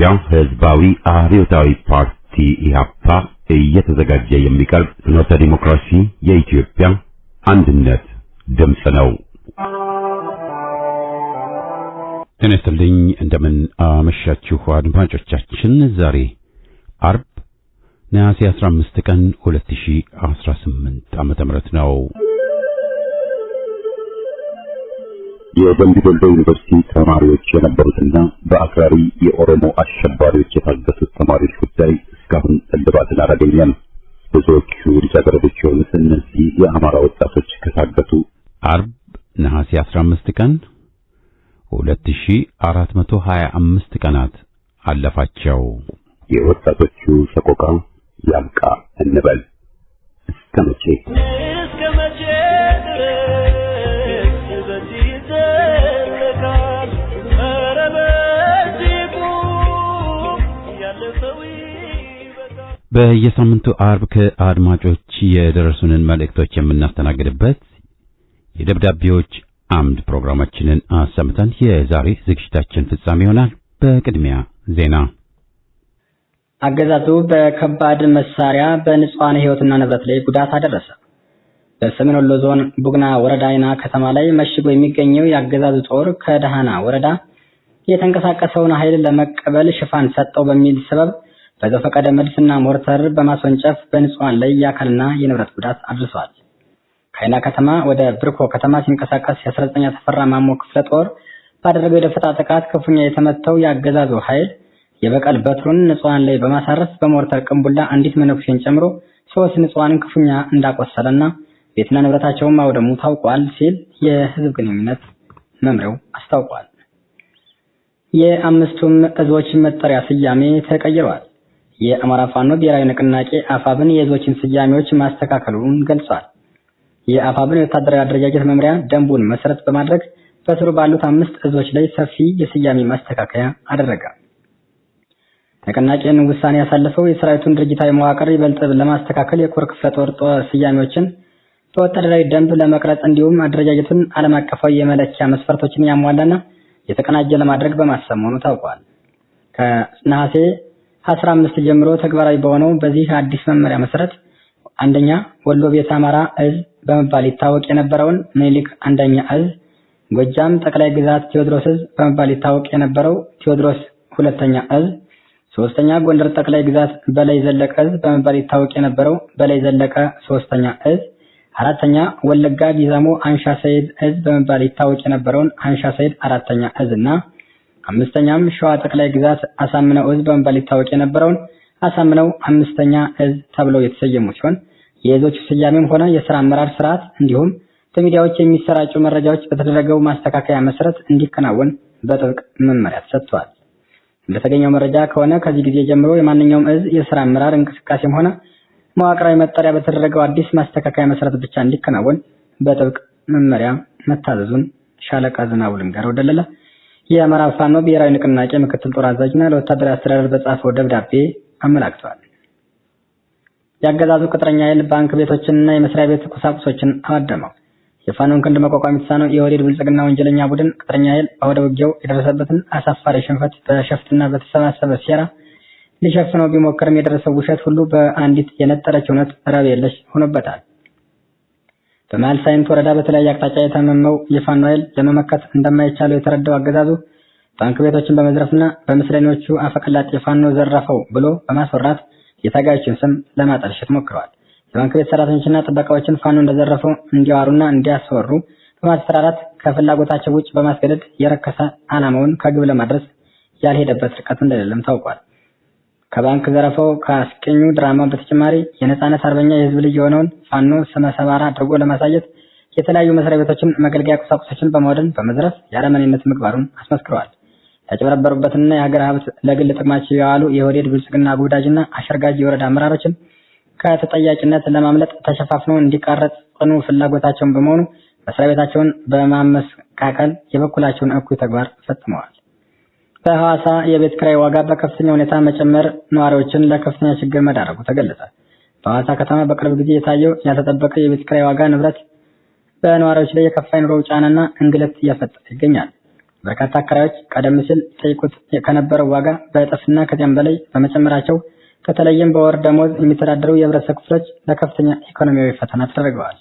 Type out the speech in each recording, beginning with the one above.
የኢትዮጵያ ሕዝባዊ አብዮታዊ ፓርቲ ኢህአፓ እየተዘጋጀ የሚቀርብ ፍኖተ ዲሞክራሲ የኢትዮጵያ አንድነት ድምፅ ነው። ጤና ይስጥልኝ። እንደምን አመሻችሁ አድማጮቻችን። ዛሬ አርብ ነሐሴ 15 ቀን 2018 ዓመተ ምህረት ነው። የደምቢ ዶሎ ዩኒቨርሲቲ ተማሪዎች የነበሩትና በአክራሪ የኦሮሞ አሸባሪዎች የታገቱት ተማሪዎች ጉዳይ እስካሁን እልባትን አላገኘም። ብዙዎቹ ልጃገረዶች የሆኑት እነዚህ የአማራ ወጣቶች ከታገቱ አርብ ነሐሴ 15 ቀን 2425 ቀናት አለፋቸው። የወጣቶቹ ሰቆቃ ያብቃ እንበል። እስከ መቼ በየሳምንቱ አርብ ከአድማጮች የደረሱንን መልእክቶች የምናስተናግድበት የደብዳቤዎች አምድ ፕሮግራማችንን አሰምተን የዛሬ ዝግጅታችን ፍጻሜ ይሆናል። በቅድሚያ ዜና። አገዛዙ በከባድ መሳሪያ በንጹሃን ሕይወትና ንብረት ላይ ጉዳት አደረሰ። በሰሜን ወሎ ዞን ቡግና ወረዳ አይና ከተማ ላይ መሽጎ የሚገኘው የአገዛዙ ጦር ከደሃና ወረዳ የተንቀሳቀሰውን ኃይል ለመቀበል ሽፋን ሰጠው በሚል ሰበብ በዘፈቀደ መድፍና ሞርተር በማስወንጨፍ በንጹሃን ላይ የአካልና የንብረት ጉዳት አድርሷል። ከአይና ከተማ ወደ ብርኮ ከተማ ሲንቀሳቀስ የ19ኛ ተፈራ ማሞ ክፍለ ጦር ባደረገው የደፈጣ ጥቃት ክፉኛ የተመታው የአገዛዙ ኃይል የበቀል በትሩን ንጹሃን ላይ በማሳረፍ በሞርተር ቅንቡላ አንዲት መነኩሴን ጨምሮ 3 ንጹሃን ክፉኛ እንዳቆሰለና ቤትና ንብረታቸውን ማውደሙ ታውቋል ሲል የህዝብ ግንኙነት መምሪያው አስታውቋል። የአምስቱም እዞች መጠሪያ ስያሜ ተቀይሯል። የአማራ ፋኖ ብሔራዊ ንቅናቄ አፋብን የእዞችን ስያሜዎች ማስተካከሉን ገልጿል። የአፋብን የወታደራዊ አደረጃጀት መምሪያ ደንቡን መሰረት በማድረግ በስሩ ባሉት 5 እዞች ላይ ሰፊ የስያሜ ማስተካከያ አደረገ። ንቅናቄን ውሳኔ ያሳለፈው የሰራዊቱን ድርጅታዊ መዋቅር ይበልጥ ለማስተካከል የኮር ክፍለ ጦር ሰያሜዎችን በወታደራዊ ደንብ ለመቅረጽ እንዲሁም አደረጃጀቱን ዓለም አቀፋዊ የመለኪያ መስፈርቶችን ያሟላና የተቀናጀ ለማድረግ በማሰብ መሆኑ ታውቋል። ከነሐሴ 15 ጀምሮ ተግባራዊ በሆነው በዚህ አዲስ መመሪያ መሰረት አንደኛ ወሎ ቤት አማራ እዝ በመባል ይታወቅ የነበረውን ምኒልክ አንደኛ እዝ፣ ጎጃም ጠቅላይ ግዛት ቴዎድሮስ እዝ በመባል ይታወቅ የነበረው ቴዎድሮስ ሁለተኛ እዝ፣ ሶስተኛ ጎንደር ጠቅላይ ግዛት በላይ ዘለቀ እዝ በመባል ይታወቅ የነበረው በላይ ዘለቀ ሶስተኛ እዝ፣ አራተኛ ወለጋ ቢዛሞ አንሻ ሰይድ እዝ በመባል ይታወቅ የነበረውን አንሻ ሰይድ አራተኛ እዝ እና አምስተኛም ሸዋ ጠቅላይ ግዛት አሳምነው እዝ በመባል ይታወቅ የነበረውን አሳምነው አምስተኛ እዝ ተብለው የተሰየሙ ሲሆን የእዞቹ ስያሜም ሆነ የሥራ አመራር ስርዓት እንዲሁም በሚዲያዎች የሚሰራጩ መረጃዎች በተደረገው ማስተካከያ መሰረት እንዲከናወን በጥብቅ መመሪያ ተሰጥቷል። እንደተገኘው መረጃ ከሆነ ከዚህ ጊዜ ጀምሮ የማንኛውም እዝ የሥራ አመራር እንቅስቃሴም ሆነ መዋቅራዊ መጠሪያ በተደረገው አዲስ ማስተካከያ መሰረት ብቻ እንዲከናወን በጥብቅ መመሪያ መታዘዙን ሻለቃ ዝናቡ ልንገረው ደለለ የአማራ ፋኖ ብሔራዊ ንቅናቄ ምክትል ጦር አዛዥና ለወታደራዊ አስተዳደር በጻፈው ደብዳቤ አመላክቷል። የአገዛዙ ቅጥረኛ ኃይል ባንክ ቤቶችንና የመስሪያ ቤት ቁሳቁሶችን አወደመው። የፋኖን ክንድ መቋቋም የተሳነው የኦህዴድ ብልጽግና ወንጀለኛ ቡድን ቅጥረኛ ኃይል በአውደ ውጊያው የደረሰበትን አሳፋሪ ሽንፈት በሸፍትና በተሰባሰበ ሴራ ሊሸፍነው ቢሞክርም የደረሰው ውሸት ሁሉ በአንዲት የነጠረች እውነት ረብ የለሽ ሆኖበታል። በመሃል ሳይንት ወረዳ በተለያየ አቅጣጫ የተመመው የፋኖ ኃይል ለመመከት እንደማይቻለው የተረዳው አገዛዙ ባንክ ቤቶችን በመዝረፍና በምስለኞቹ አፈቀላጤ የፋኖ ዘረፈው ብሎ በማስወራት የታጋዮችን ስም ለማጠልሸት ሞክረዋል። የባንክ ቤት ሰራተኞችና ጥበቃዎችን ፋኖ እንደዘረፈው እንዲያወሩና እንዲያስወሩ በማስፈራራት ከፍላጎታቸው ውጭ በማስገደድ የረከሰ ዓላማውን ከግብ ለማድረስ ያልሄደበት ርቀት እንደሌለም ታውቋል። ከባንክ ዘረፈው ከአስቀኙ ድራማ በተጨማሪ የነጻነት አርበኛ የህዝብ ልጅ የሆነውን ፋኖ ስመ ሰባራ አድርጎ ለማሳየት የተለያዩ መስሪያ ቤቶችን መገልገያ ቁሳቁሶችን በማውደም በመዝረፍ የአረመኔነት ምግባሩን አስመስክረዋል። ያጭበረበሩበትና የሀገር ሀብት ለግል ጥቅማቸው የዋሉ የኦህዴድ ብልጽግና ጉዳጅና አሸርጋጅ የወረዳ አመራሮችን ከተጠያቂነት ለማምለጥ ተሸፋፍነው እንዲቃረጥ ጽኑ ፍላጎታቸውን በመሆኑ መስሪያ ቤታቸውን በማመስካከል የበኩላቸውን እኩይ ተግባር ፈጽመዋል። በሐዋሳ የቤት ኪራይ ዋጋ በከፍተኛ ሁኔታ መጨመር ነዋሪዎችን ለከፍተኛ ችግር መዳረጉ ተገለጸ። በሐዋሳ ከተማ በቅርብ ጊዜ የታየው ያልተጠበቀ የቤት ኪራይ ዋጋ ንብረት በነዋሪዎች ላይ የከፋ ኑሮ ጫናና እንግልት እየፈጠረ ይገኛል። በርካታ አከራዮች ቀደም ሲል ጠይቁት ከነበረው ዋጋ በእጥፍና ከዚያም በላይ በመጨመራቸው ከተለይም በወር ደሞዝ የሚተዳደሩ የህብረተሰብ ክፍሎች ለከፍተኛ ኢኮኖሚያዊ ፈተና ተደርገዋል።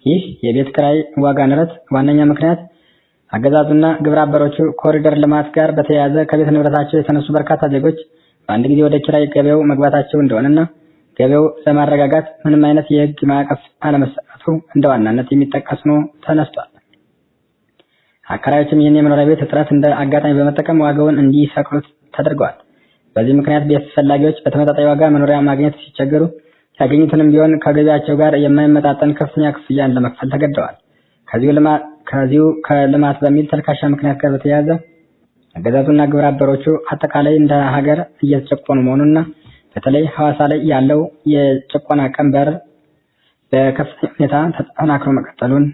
ይህ የቤት ኪራይ ዋጋ ንረት ዋነኛ ምክንያት አገዛዙና ግብረ አበሮቹ ኮሪደር ልማት ጋር በተያያዘ ከቤት ንብረታቸው የተነሱ በርካታ ዜጎች በአንድ ጊዜ ወደ ኪራይ ገበያው መግባታቸው እንደሆነና ገበያው ለማረጋጋት ምንም አይነት የህግ ማዕቀፍ አለመሰጠቱ እንደ ዋናነት የሚጠቀስ ነው ተነስቷል። አከራዮችም ይህን የመኖሪያ ቤት እጥረት እንደ አጋጣሚ በመጠቀም ዋጋውን እንዲሰቅሉት ተደርገዋል። በዚህ ምክንያት ቤት ፈላጊዎች በተመጣጣኝ ዋጋ መኖሪያ ማግኘት ሲቸገሩ ያገኙትንም ቢሆን ከገቢያቸው ጋር የማይመጣጠን ከፍተኛ ክፍያን ለመክፈል ተገደዋል። ከዚሁ ከልማት በሚል ተልካሻ ምክንያት ጋር በተያያዘ አገዛዙና ግብረ አበሮቹ አጠቃላይ እንደ ሀገር እየተጨቆኑ መሆኑና በተለይ ሐዋሳ ላይ ያለው የጭቆና ቀንበር በከፍተኛ ሁኔታ ተጠናክሮ መቀጠሉን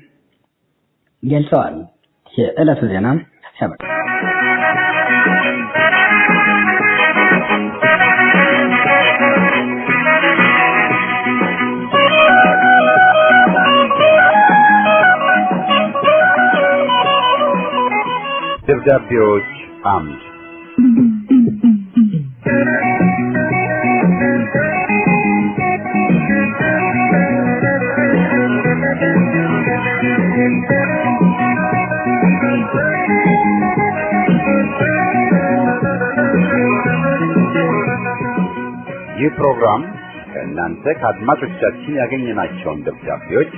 ገልጸዋል። የዕለቱ ዜና ያበቃ። ደብዳቤዎች አምድ ይህ ፕሮግራም ከእናንተ ከአድማጮቻችን ያገኘናቸውን ደብዳቤዎች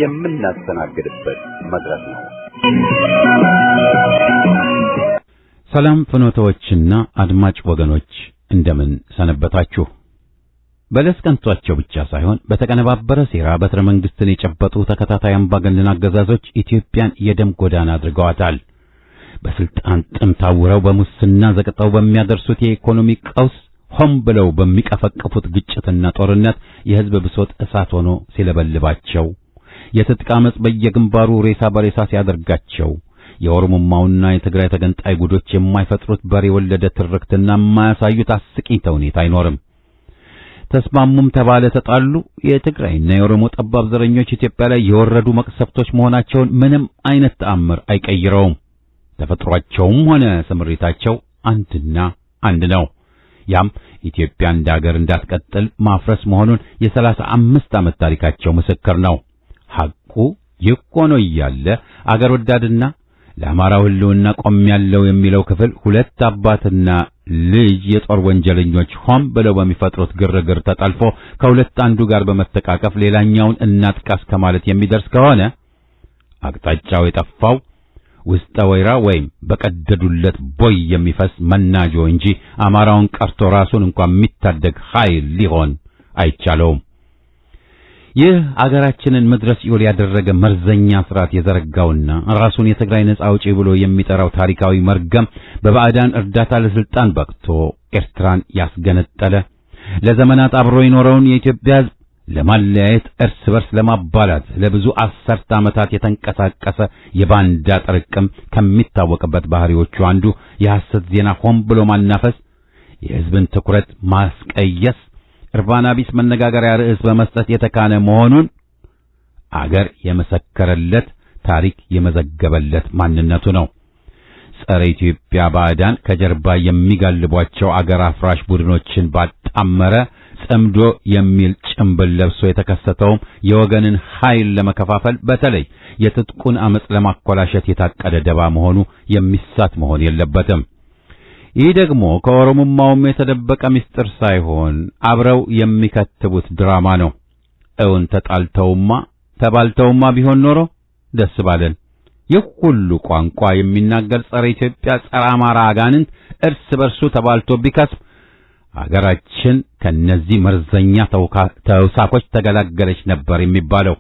የምናስተናግድበት መድረክ ነው። ሰላም ፍኖተዎችና አድማጭ ወገኖች እንደምን ሰነበታችሁ? በለስ ቀንቷቸው ብቻ ሳይሆን በተቀነባበረ ሴራ በትረ መንግስትን የጨበጡ ተከታታይ አምባገነን አገዛዞች ኢትዮጵያን የደም ጎዳና አድርገዋታል። በስልጣን ጥም ታውረው በሙስና ዘቅጠው በሚያደርሱት የኢኮኖሚ ቀውስ ሆም ብለው በሚቀፈቅፉት ግጭትና ጦርነት የህዝብ ብሶት እሳት ሆኖ ሲለበልባቸው፣ የትጥቅ አመጽ በየግንባሩ ሬሳ በሬሳ ሲያደርጋቸው፣ የኦሮሞማውና የትግራይ ተገንጣይ ጉዶች የማይፈጥሩት በሬ ወለደ ትርክትና የማያሳዩት አስቂኝ ተውኔት አይኖርም። ተስማሙም ተባለ ተጣሉ፣ የትግራይና የኦሮሞ ጠባብ ዘረኞች ኢትዮጵያ ላይ የወረዱ መቅሰፍቶች መሆናቸውን ምንም አይነት ተአምር አይቀይረውም። ተፈጥሯቸውም ሆነ ስምሪታቸው አንድና አንድ ነው። ያም ኢትዮጵያ እንደ ሀገር እንዳትቀጥል ማፍረስ መሆኑን የ35 ዓመት ታሪካቸው ምስክር ነው። ሐቁ ይህ ሆኖ እያለ አገር ወዳድና ለአማራው ህልውና ቆሜያለሁ የሚለው ክፍል ሁለት አባትና ልጅ የጦር ወንጀለኞች ሆም ብለው በሚፈጥሩት ግርግር ተጠልፎ ከሁለት አንዱ ጋር በመተቃቀፍ ሌላኛውን እናጥቃስ ከማለት የሚደርስ ከሆነ አቅጣጫው የጠፋው ውስጠ ወይራ ወይም በቀደዱለት ቦይ የሚፈስ መናጆ እንጂ አማራውን ቀርቶ ራሱን እንኳን የሚታደግ ኃይል ሊሆን አይቻለውም። ይህ አገራችንን ምድረ ሲኦል ያደረገ መርዘኛ ስርዓት የዘረጋውና ራሱን የትግራይ ነጻ አውጪ ብሎ የሚጠራው ታሪካዊ መርገም በባዕዳን እርዳታ ለስልጣን በቅቶ ኤርትራን ያስገነጠለ ለዘመናት አብሮ የኖረውን የኢትዮጵያ ሕዝብ ለማለያየት እርስ በርስ ለማባላት ለብዙ አስርተ ዓመታት የተንቀሳቀሰ የባንዳ ጥርቅም ከሚታወቅበት ባህሪዎቹ አንዱ የሐሰት ዜና ሆን ብሎ ማናፈስ፣ የሕዝብን ትኩረት ማስቀየስ፣ እርባና ቢስ መነጋገሪያ ርዕስ በመስጠት የተካነ መሆኑን አገር የመሰከረለት ታሪክ የመዘገበለት ማንነቱ ነው። ጸረ ኢትዮጵያ ባዕዳን ከጀርባ የሚጋልቧቸው አገር አፍራሽ ቡድኖችን ባጣመረ ጽምዶ የሚል ጭምብል ለብሶ የተከሰተውም የወገንን ኃይል ለመከፋፈል በተለይ የትጥቁን አመጽ ለማኮላሸት የታቀደ ደባ መሆኑ የሚሳት መሆን የለበትም። ይህ ደግሞ ከኦሮሞማውም የተደበቀ ምስጢር ሳይሆን አብረው የሚከትቡት ድራማ ነው። እውን ተባልተውማ ቢሆን ኖሮ ደስ ባለን። ይህ ሁሉ ቋንቋ የሚናገር ጸረ ኢትዮጵያ ጸረ አማራ አጋንንት እርስ በርሱ ተባልቶ ቢከስም አገራችን ከነዚህ መርዘኛ ተውሳኮች ተገላገለች ነበር የሚባለው።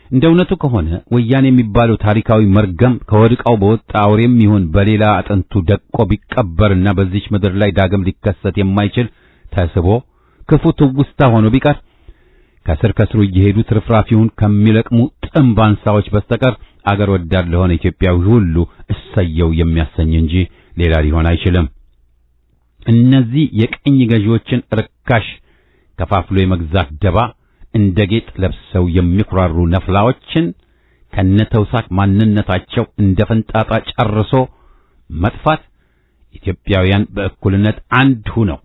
እንደ እውነቱ ከሆነ ወያኔ የሚባለው ታሪካዊ መርገም ከወድቃው በወጣ አውሬም ይሁን በሌላ አጥንቱ ደቆ ቢቀበርና በዚች ምድር ላይ ዳግም ሊከሰት የማይችል ተስቦ ክፉ ትውስታ ሆኖ ቢቀር ከስር ከስሩ እየሄዱ ትርፍራፊውን ከሚለቅሙ ጥምብ አንሳዎች በስተቀር አገር ወዳድ ለሆነ ኢትዮጵያዊ ሁሉ እሰየው የሚያሰኝ እንጂ ሌላ ሊሆን አይችልም። እነዚህ የቀኝ ገዢዎችን ርካሽ ከፋፍሎ የመግዛት ደባ እንደ ጌጥ ለብሰው የሚኩራሩ ነፍላዎችን ከነተውሳክ ማንነታቸው እንደ ፈንጣጣ ጨርሶ መጥፋት ኢትዮጵያውያን በእኩልነት አንድ ሆነው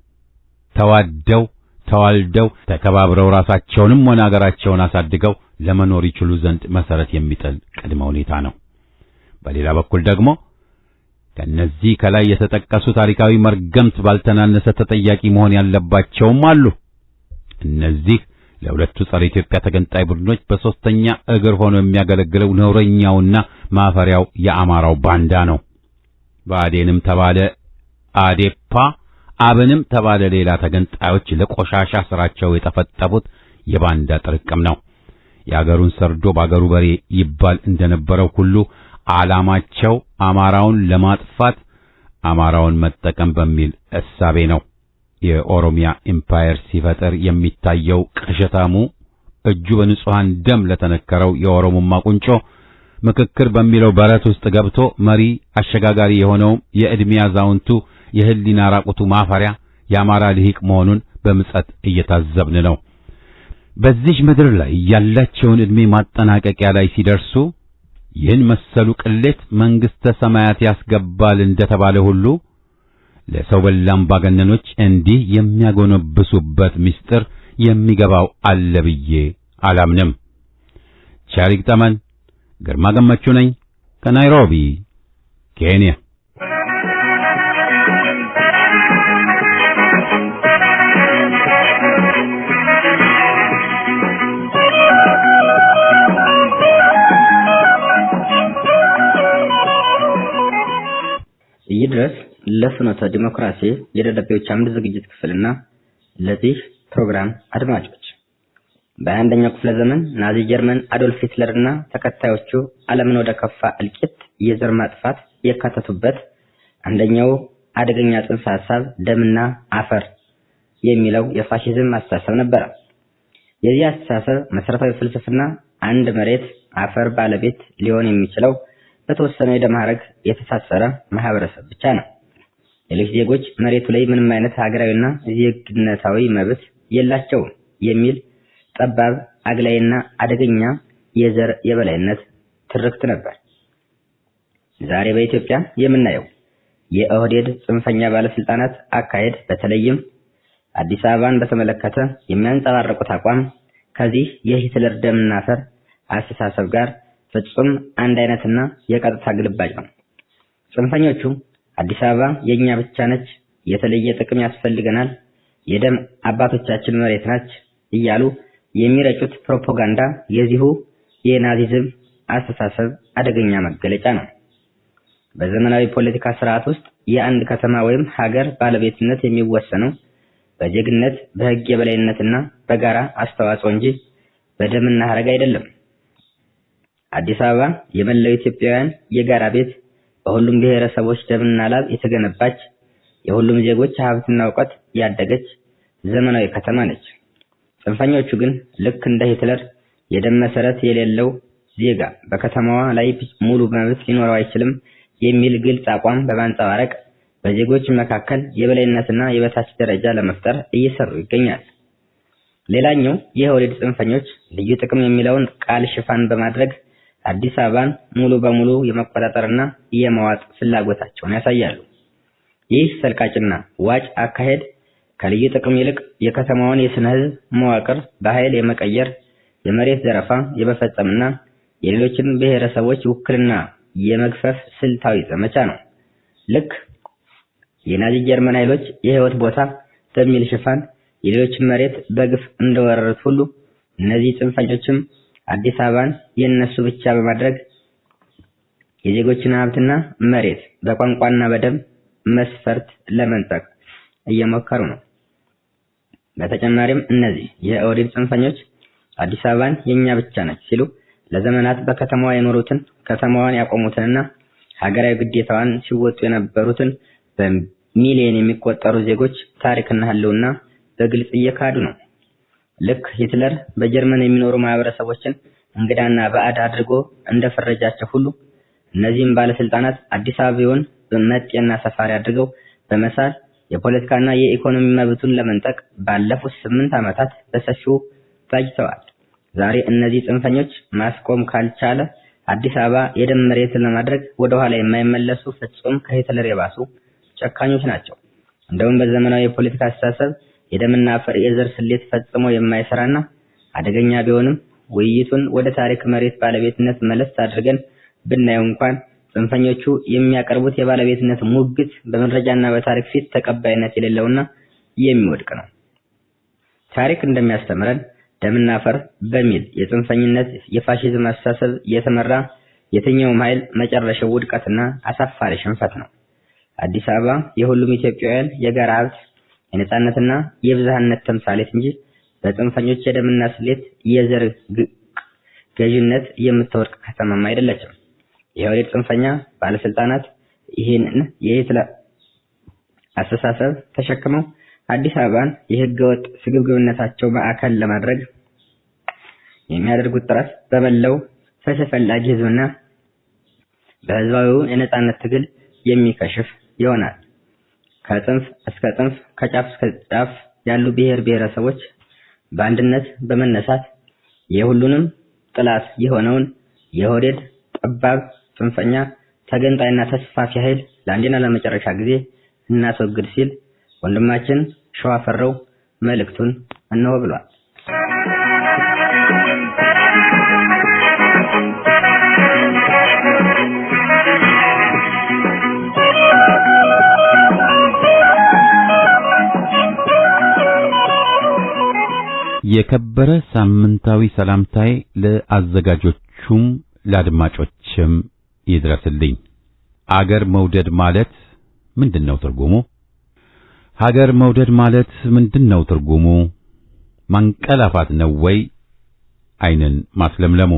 ተዋደው ተዋልደው ተከባብረው ራሳቸውንም ሆነ አገራቸውን አሳድገው ለመኖር ይችሉ ዘንድ መሰረት የሚጥል ቅድመ ሁኔታ ነው። በሌላ በኩል ደግሞ ከነዚህ ከላይ የተጠቀሱ ታሪካዊ መርገምት ባልተናነሰ ተጠያቂ መሆን ያለባቸውም አሉ። እነዚህ ለሁለቱ ጸረ ኢትዮጵያ ተገንጣይ ቡድኖች በሶስተኛ እግር ሆኖ የሚያገለግለው ነውረኛውና ማፈሪያው የአማራው ባንዳ ነው። ብአዴንም ተባለ አዴፓ፣ አብንም ተባለ ሌላ ተገንጣዮች ለቆሻሻ ስራቸው የጠፈጠፉት የባንዳ ጥርቅም ነው። የአገሩን ሰርዶ ባገሩ በሬ ይባል እንደነበረው ሁሉ ዓላማቸው አማራውን ለማጥፋት አማራውን መጠቀም በሚል እሳቤ ነው። የኦሮሚያ ኢምፓየር ሲፈጠር የሚታየው ቅዠታሙ እጁ በንጹሃን ደም ለተነከረው የኦሮሞማ ቁንጮ ምክክር በሚለው በረት ውስጥ ገብቶ መሪ አሸጋጋሪ የሆነው የዕድሜ አዛውንቱ የህሊና ራቁቱ ማፈሪያ የአማራ ልሂቅ መሆኑን በምጸት እየታዘብን ነው። በዚህ ምድር ላይ ያላቸውን ዕድሜ ማጠናቀቂያ ላይ ሲደርሱ ይህን መሰሉ ቅሌት መንግስተ ሰማያት ያስገባል እንደተባለ ሁሉ ለሰው በላም ባገነኖች እንዲህ የሚያጎነብሱበት ምስጢር የሚገባው አለ ብዬ አላምንም። ቻሪክ ተመን ግርማ ገመቹ ነኝ ከናይሮቢ ኬንያ። ይድረስ ለፍኖተ ዲሞክራሲ የደደቢዎች አምድ ዝግጅት ክፍልና ለዚህ ፕሮግራም አድማጮች በአንደኛው ክፍለ ዘመን ናዚ ጀርመን አዶልፍ ሂትለርና ተከታዮቹ ዓለምን ወደ ከፋ እልቂት የዘር ማጥፋት የካተቱበት አንደኛው አደገኛ ጽንሰ ሐሳብ ደምና አፈር የሚለው የፋሺዝም አስተሳሰብ ነበር። የዚህ አስተሳሰብ መሰረታዊ ፍልስፍና አንድ መሬት አፈር ባለቤት ሊሆን የሚችለው በተወሰነ የደም ሐረግ የተሳሰረ ማህበረሰብ ብቻ ነው። ሌሎች ዜጎች መሬቱ ላይ ምንም አይነት ሀገራዊና ዜግነታዊ መብት የላቸውም የሚል ጠባብ አግላይና አደገኛ የዘር የበላይነት ትርክት ነበር። ዛሬ በኢትዮጵያ የምናየው የኦህዴድ ጽንፈኛ ባለስልጣናት አካሄድ በተለይም አዲስ አበባን በተመለከተ የሚያንጸባርቁት አቋም ከዚህ የሂትለር ደምና አፈር አስተሳሰብ ጋር ፍጹም አንድ አይነትና የቀጥታ ግልባጭ ነው። ጽንፈኞቹ አዲስ አበባ የኛ ብቻ ነች፣ የተለየ ጥቅም ያስፈልገናል፣ የደም አባቶቻችን መሬት ናች እያሉ የሚረጩት ፕሮፓጋንዳ የዚሁ የናዚዝም አስተሳሰብ አደገኛ መገለጫ ነው። በዘመናዊ ፖለቲካ ስርዓት ውስጥ የአንድ ከተማ ወይም ሀገር ባለቤትነት የሚወሰነው በጀግነት በህግ የበላይነትና በጋራ አስተዋጽኦ እንጂ በደምና ሐረግ አይደለም። አዲስ አበባ የመላው ኢትዮጵያውያን የጋራ ቤት፣ በሁሉም ብሔረሰቦች ደምና ላብ የተገነባች፣ የሁሉም ዜጎች ሀብትና ዕውቀት ያደገች ዘመናዊ ከተማ ነች። ጽንፈኞቹ ግን ልክ እንደ ሂትለር የደም መሰረት የሌለው ዜጋ በከተማዋ ላይ ሙሉ መብት ሊኖረው አይችልም የሚል ግልጽ አቋም በማንጸባረቅ በዜጎች መካከል የበላይነትና የበታች ደረጃ ለመፍጠር እየሰሩ ይገኛል። ሌላኛው የኦህዴድ ጽንፈኞች ልዩ ጥቅም የሚለውን ቃል ሽፋን በማድረግ አዲስ አበባን ሙሉ በሙሉ የመቆጣጠርና የመዋጥ ፍላጎታቸውን ያሳያሉ። ይህ ሰልቃጭና ዋጭ አካሄድ ከልዩ ጥቅም ይልቅ የከተማውን የስነ ህዝብ መዋቅር በኃይል የመቀየር፣ የመሬት ዘረፋ የመፈጸምና የሌሎችን ብሔረሰቦች ውክልና የመግፈፍ ስልታዊ ዘመቻ ነው። ልክ የናዚ ጀርመን ኃይሎች የህይወት ቦታ በሚል ሽፋን የሌሎችን መሬት በግፍ እንደወረሩት ሁሉ እነዚህ ጽንፈኞችም አዲስ አበባን የነሱ ብቻ በማድረግ የዜጎችን ሀብትና መሬት በቋንቋና በደም መስፈርት ለመንጠቅ እየሞከሩ ነው። በተጨማሪም እነዚህ የኦህዴድ ጽንፈኞች አዲስ አበባን የኛ ብቻ ነች ሲሉ ለዘመናት በከተማዋ የኖሩትን ከተማዋን ያቆሙትንና ሀገራዊ ግዴታዋን ሲወጡ የነበሩትን በሚሊዮን የሚቆጠሩ ዜጎች ታሪክና ህልውና በግልጽ እየካዱ ነው። ልክ ሂትለር በጀርመን የሚኖሩ ማህበረሰቦችን እንግዳና ባዕድ አድርጎ እንደፈረጃቸው ሁሉ እነዚህም ባለስልጣናት አዲስ አበባውን በመጤና ሰፋሪ አድርገው በመሳል የፖለቲካና የኢኮኖሚ መብቱን ለመንጠቅ ባለፉት 8 ዓመታት በሰፊው ታጅተዋል። ዛሬ እነዚህ ጽንፈኞች ማስቆም ካልቻለ አዲስ አበባ የደም መሬት ለማድረግ ወደ ኋላ የማይመለሱ ፍጹም ከሂትለር የባሱ ጨካኞች ናቸው። እንደውም በዘመናዊ የፖለቲካ አስተሳሰብ የደምና አፈር የዘር ስሌት ፈጽሞ የማይሰራና አደገኛ ቢሆንም ውይይቱን ወደ ታሪክ መሬት ባለቤትነት መለስ አድርገን ብናየው እንኳን ጽንፈኞቹ የሚያቀርቡት የባለቤትነት ሙግት በመረጃና በታሪክ ፊት ተቀባይነት የሌለውና የሚወድቅ ነው። ታሪክ እንደሚያስተምረን ደምና አፈር በሚል የጽንፈኝነት የፋሺዝም አስተሳሰብ የተመራ የትኛውም ኃይል መጨረሻው ውድቀትና አሳፋሪ ሽንፈት ነው። አዲስ አበባ የሁሉም ኢትዮጵያውያን የጋራ ሀብት፣ የነጻነትና የብዝሃነት ተምሳሌት እንጂ በጽንፈኞች የደምና ስሌት የዘር ገዥነት የምትወድቅ ከተማም አይደለችም። የወዴት ጽንፈኛ ባለስልጣናት ይህንን የሂትለር አስተሳሰብ ተሸክመው አዲስ አበባን የህገወጥ ስግብግብነታቸው ማዕከል ለማድረግ የሚያደርጉት ጥረት በመላው ፍትህ ፈላጊ ህዝብና በህዝባዊው የነጻነት ትግል የሚከሽፍ ይሆናል። ከጽንፍ እስከ ጽንፍ ከጫፍ እስከ ጫፍ ያሉ ብሔር ብሔረሰቦች በአንድነት በመነሳት የሁሉንም ጥላት የሆነውን የኦህዴድ ጠባብ ጽንፈኛ ተገንጣይና ተስፋፊ ኃይል ለአንዴና ለመጨረሻ ጊዜ እናስወግድ ሲል ወንድማችን ሸዋፈራው መልእክቱን እነሆ ብሏል። የከበረ ሳምንታዊ ሰላምታዬ ለአዘጋጆቹም ለአድማጮችም ይድረስልኝ። አገር መውደድ ማለት ምንድነው ትርጉሙ? ሀገር መውደድ ማለት ምንድነው ትርጉሙ? ማንቀላፋት ነው ወይ ዓይንን ማስለምለሙ?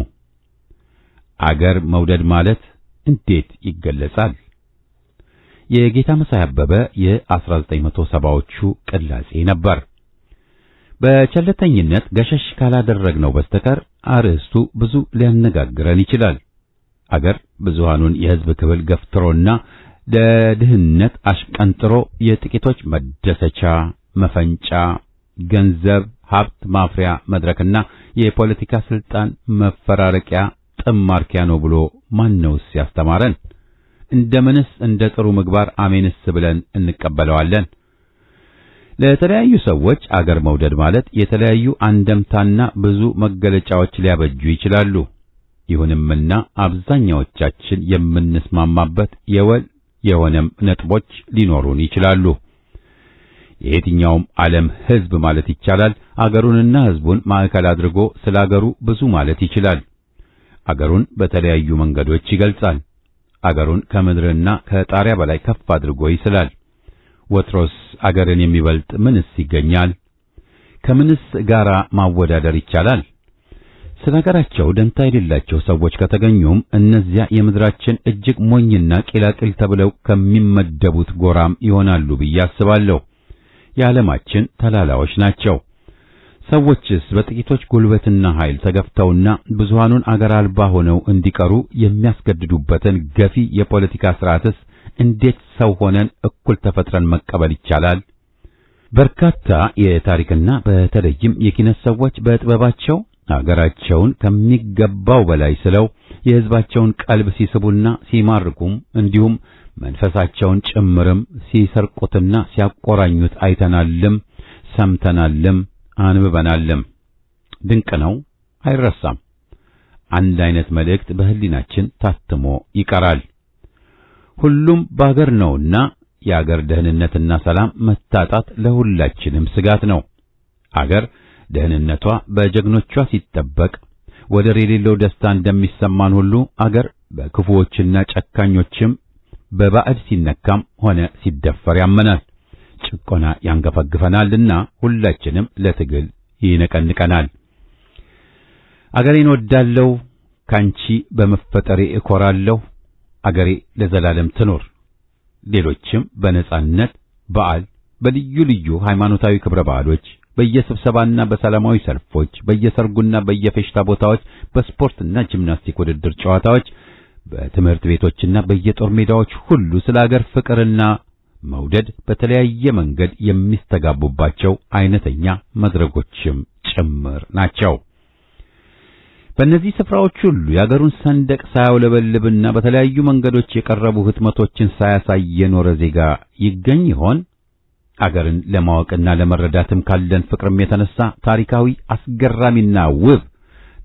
አገር መውደድ ማለት እንዴት ይገለጻል? የጌታ መሳይ አበበ የ1970ዎቹ ቅላጼ ነበር። በቸልተኝነት ገሸሽ ካላደረግነው በስተቀር አርዕስቱ ብዙ ሊያነጋግረን ይችላል። አገር ብዙሃኑን የሕዝብ ክፍል ገፍትሮና ለድህነት አሽቀንጥሮ የጥቂቶች መደሰቻ፣ መፈንጫ፣ ገንዘብ ሀብት ማፍሪያ መድረክና የፖለቲካ ስልጣን መፈራረቂያ ጥማርኪያ ነው ብሎ ማንነውስ ያስተማረን? እንደምንስ እንደ ጥሩ ምግባር አሜንስ ብለን እንቀበለዋለን? ለተለያዩ ሰዎች አገር መውደድ ማለት የተለያዩ አንደምታና ብዙ መገለጫዎች ሊያበጁ ይችላሉ። ይሁንምና አብዛኛዎቻችን የምንስማማበት የወል የሆነም ነጥቦች ሊኖሩን ይችላሉ። የየትኛውም ዓለም ሕዝብ ማለት ይቻላል አገሩንና ሕዝቡን ማዕከል አድርጎ ስለ አገሩ ብዙ ማለት ይችላል። አገሩን በተለያዩ መንገዶች ይገልጻል። አገሩን ከምድርና ከጣሪያ በላይ ከፍ አድርጎ ይስላል። ወትሮስ አገርን የሚበልጥ ምንስ ይገኛል? ከምንስ ጋራ ማወዳደር ይቻላል? ስለ አገራቸው ደንታ የሌላቸው ሰዎች ከተገኙም እነዚያ የምድራችን እጅግ ሞኝና ቂላቂል ተብለው ከሚመደቡት ጎራም ይሆናሉ ብዬ አስባለሁ። የዓለማችን ተላላዎች ናቸው። ሰዎችስ በጥቂቶች ጉልበትና ኃይል ተገፍተውና ብዙሃኑን አገር አልባ ሆነው እንዲቀሩ የሚያስገድዱበትን ገፊ የፖለቲካ ስርዓትስ እንዴት ሰው ሆነን እኩል ተፈጥረን መቀበል ይቻላል? በርካታ የታሪክና በተለይም የኪነት ሰዎች በጥበባቸው አገራቸውን ከሚገባው በላይ ስለው የሕዝባቸውን ቀልብ ሲስቡና ሲማርኩም እንዲሁም መንፈሳቸውን ጭምርም ሲሰርቁትና ሲያቆራኙት አይተናልም፣ ሰምተናልም፣ አንብበናልም። ድንቅ ነው፣ አይረሳም። አንድ አይነት መልእክት በህሊናችን ታትሞ ይቀራል። ሁሉም በአገር ነውና የአገር ደህንነትና ሰላም መታጣት ለሁላችንም ስጋት ነው። አገር ደህንነቷ በጀግኖቿ ሲጠበቅ ወደር የሌለው ደስታ እንደሚሰማን ሁሉ አገር በክፉዎችና ጨካኞችም በባዕድ ሲነካም ሆነ ሲደፈር ያመናል። ጭቆና ያንገፈግፈናልና ሁላችንም ለትግል ይነቀንቀናል። አገሬን ወዳለሁ፣ ካንቺ በመፈጠሬ እኮራለሁ፣ አገሬ ለዘላለም ትኖር። ሌሎችም በነጻነት በዓል፣ በልዩ ልዩ ሃይማኖታዊ ክብረ በዓሎች፣ በየስብሰባና በሰላማዊ ሰልፎች፣ በየሰርጉና በየፌሽታ ቦታዎች፣ በስፖርትና ጂምናስቲክ ውድድር ጨዋታዎች፣ በትምህርት ቤቶችና በየጦር ሜዳዎች ሁሉ ስለ አገር ፍቅርና መውደድ በተለያየ መንገድ የሚስተጋቡባቸው አይነተኛ መድረኮችም ጭምር ናቸው። በእነዚህ ስፍራዎች ሁሉ የአገሩን ሰንደቅ ሳያውለበልብና በተለያዩ መንገዶች የቀረቡ ህትመቶችን ሳያሳይ የኖረ ዜጋ ይገኝ ይሆን? አገርን ለማወቅና ለመረዳትም ካለን ፍቅርም የተነሳ ታሪካዊ አስገራሚና ውብ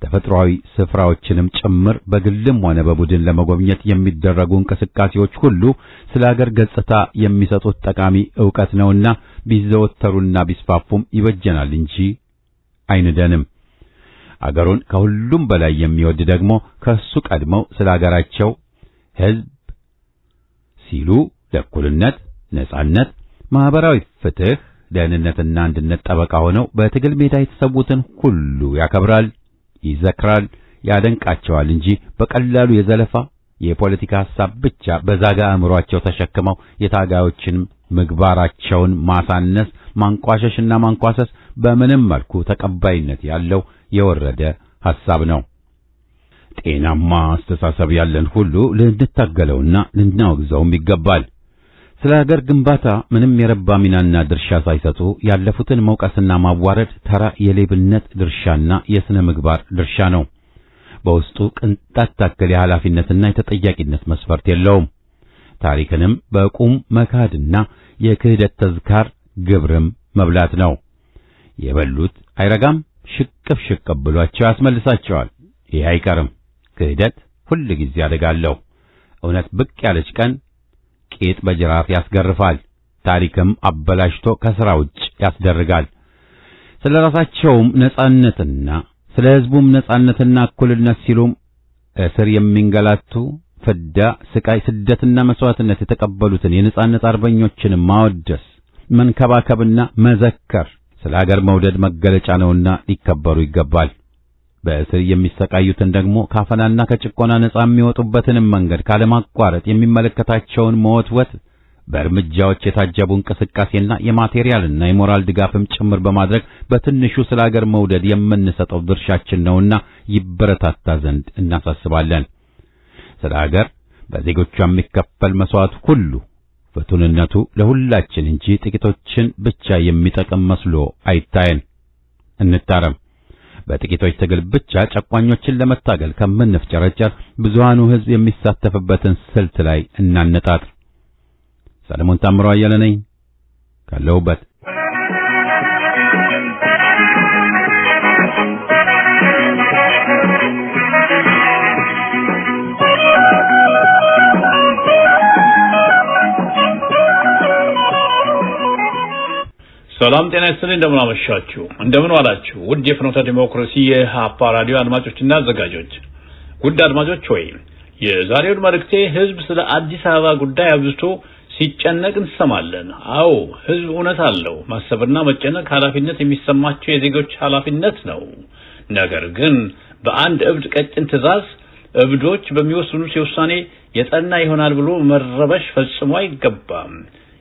ተፈጥሯዊ ስፍራዎችንም ጭምር በግልም ሆነ በቡድን ለመጎብኘት የሚደረጉ እንቅስቃሴዎች ሁሉ ስለ አገር ገጽታ የሚሰጡት ጠቃሚ ዕውቀት ነውና ቢዘወተሩና ቢስፋፉም ይበጀናል እንጂ አይንደንም። አገሩን ከሁሉም በላይ የሚወድ ደግሞ ከሱ ቀድመው ስለ አገራቸው ሕዝብ ሲሉ ለእኩልነት፣ ነጻነት፣ ማህበራዊ ፍትህ፣ ደህንነትና አንድነት ጠበቃ ሆነው በትግል ሜዳ የተሰዉትን ሁሉ ያከብራል፣ ይዘክራል፣ ያደንቃቸዋል እንጂ በቀላሉ የዘለፋ የፖለቲካ ሐሳብ ብቻ በዛጋ አእምሮአቸው ተሸክመው የታጋዮችን ምግባራቸውን ማሳነስ፣ ማንቋሸሽና ማንኳሰስ በምንም መልኩ ተቀባይነት ያለው የወረደ ሐሳብ ነው። ጤናማ አስተሳሰብ ያለን ሁሉ ልንታገለውና ልናወግዘውም ይገባል። ስለ ሀገር ግንባታ ምንም የረባ ሚናና ድርሻ ሳይሰጡ ያለፉትን መውቀስና ማዋረድ ተራ የሌብነት ድርሻና የሥነ ምግባር ድርሻ ነው። በውስጡ ቅንጣት ታክል የኃላፊነትና የተጠያቂነት መስፈርት የለውም። ታሪክንም በቁም መካድና የክህደት ተዝካር ግብርም መብላት ነው። የበሉት አይረጋም፣ ሽቅብ ሽቅብ ብሏቸው ያስመልሳቸዋል። ይህ አይቀርም። ክህደት ሁል ጊዜ አደጋለሁ። እውነት ብቅ ያለች ቀን ቄጥ በጅራፍ ያስገርፋል። ታሪክም አበላሽቶ ከሥራ ውጭ ያስደርጋል። ስለ ራሳቸውም ነጻነትና ስለ ሕዝቡም ነጻነትና እኩልነት ሲሉም እስር የሚንገላቱ ፍዳ፣ ስቃይ፣ ስደትና መስዋዕትነት የተቀበሉትን የነጻነት አርበኞችን ማወደስ፣ መንከባከብና መዘከር ስለ ሀገር መውደድ መገለጫ ነውና ሊከበሩ ይገባል። በእስር የሚሰቃዩትን ደግሞ ካፈናና ከጭቆና ነጻ የሚወጡበትንም መንገድ ካለማቋረጥ የሚመለከታቸውን መወትወት በእርምጃዎች የታጀቡ እንቅስቃሴና የማቴሪያልና የሞራል ድጋፍም ጭምር በማድረግ በትንሹ ስለ ሀገር መውደድ የምንሰጠው ድርሻችን ነውና ይበረታታ ዘንድ እናሳስባለን። ስለ ሀገር በዜጎቿ የሚከፈል መስዋዕት ሁሉ ፍቱንነቱ ለሁላችን እንጂ ጥቂቶችን ብቻ የሚጠቅም መስሎ አይታየን። እንታረም። በጥቂቶች ትግል ብቻ ጨቋኞችን ለመታገል ከምንፍጨረጨር ብዙሃኑ ሕዝብ የሚሳተፍበትን ስልት ላይ እናነጣጥር። ሰለሞን ታምሮ አየለ ነኝ ካለሁበት። ሰላም ጤና ይስጥልኝ። እንደምን አመሻችሁ፣ እንደምን ዋላችሁ ውድ የፍኖተ ዲሞክራሲ የሃፓ ራዲዮ አድማጮችና አዘጋጆች። ውድ አድማጮች ሆይ የዛሬው መልእክቴ ሕዝብ ስለ አዲስ አበባ ጉዳይ አብዝቶ ሲጨነቅ እንሰማለን። አዎ ሕዝብ እውነት አለው። ማሰብና መጨነቅ ኃላፊነት የሚሰማቸው የዜጎች ኃላፊነት ነው። ነገር ግን በአንድ እብድ ቀጭን ትዕዛዝ እብዶች በሚወስኑት የውሳኔ የጠና ይሆናል ብሎ መረበሽ ፈጽሞ አይገባም።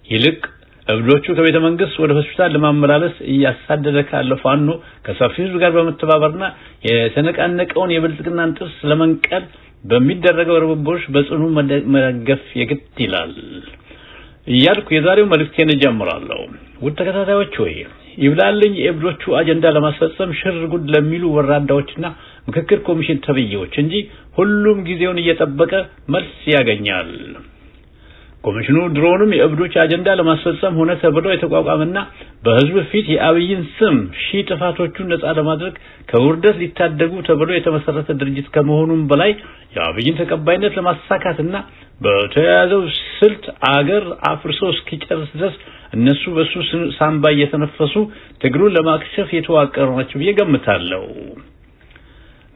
ይልቅ እብዶቹ ከቤተ መንግስት ወደ ሆስፒታል ለማመላለስ እያሳደደ ካለው ፋኖ ከሰፊው ሕዝብ ጋር በመተባበርና የተነቃነቀውን የብልጽግናን ጥርስ ለመንቀል በሚደረገው ርብርቦች በጽኑ መደገፍ የግድ ይላል እያልኩ የዛሬው መልእክቴን ጀምራለሁ። ውድ ተከታታዮች ሆይ ይብላልኝ የእብዶቹ አጀንዳ ለማስፈጸም ሽር ጉድ ለሚሉ ወራዳዎችና ምክክር ኮሚሽን ተብዬዎች እንጂ ሁሉም ጊዜውን እየጠበቀ መልስ ያገኛል። ኮሚሽኑ ድሮንም የእብዶች አጀንዳ ለማስፈጸም ሆነ ተብሎ የተቋቋመና በህዝብ ፊት የአብይን ስም ሺህ ጥፋቶቹን ነጻ ለማድረግ ከውርደት ሊታደጉ ተብሎ የተመሰረተ ድርጅት ከመሆኑም በላይ የአብይን ተቀባይነት ለማሳካትና በተያያዘው ስልት አገር አፍርሶ እስኪጨርስ ድረስ እነሱ በሱ ሳምባ እየተነፈሱ ትግሉን ለማክሸፍ የተዋቀሩ ናቸው ብዬ ገምታለሁ።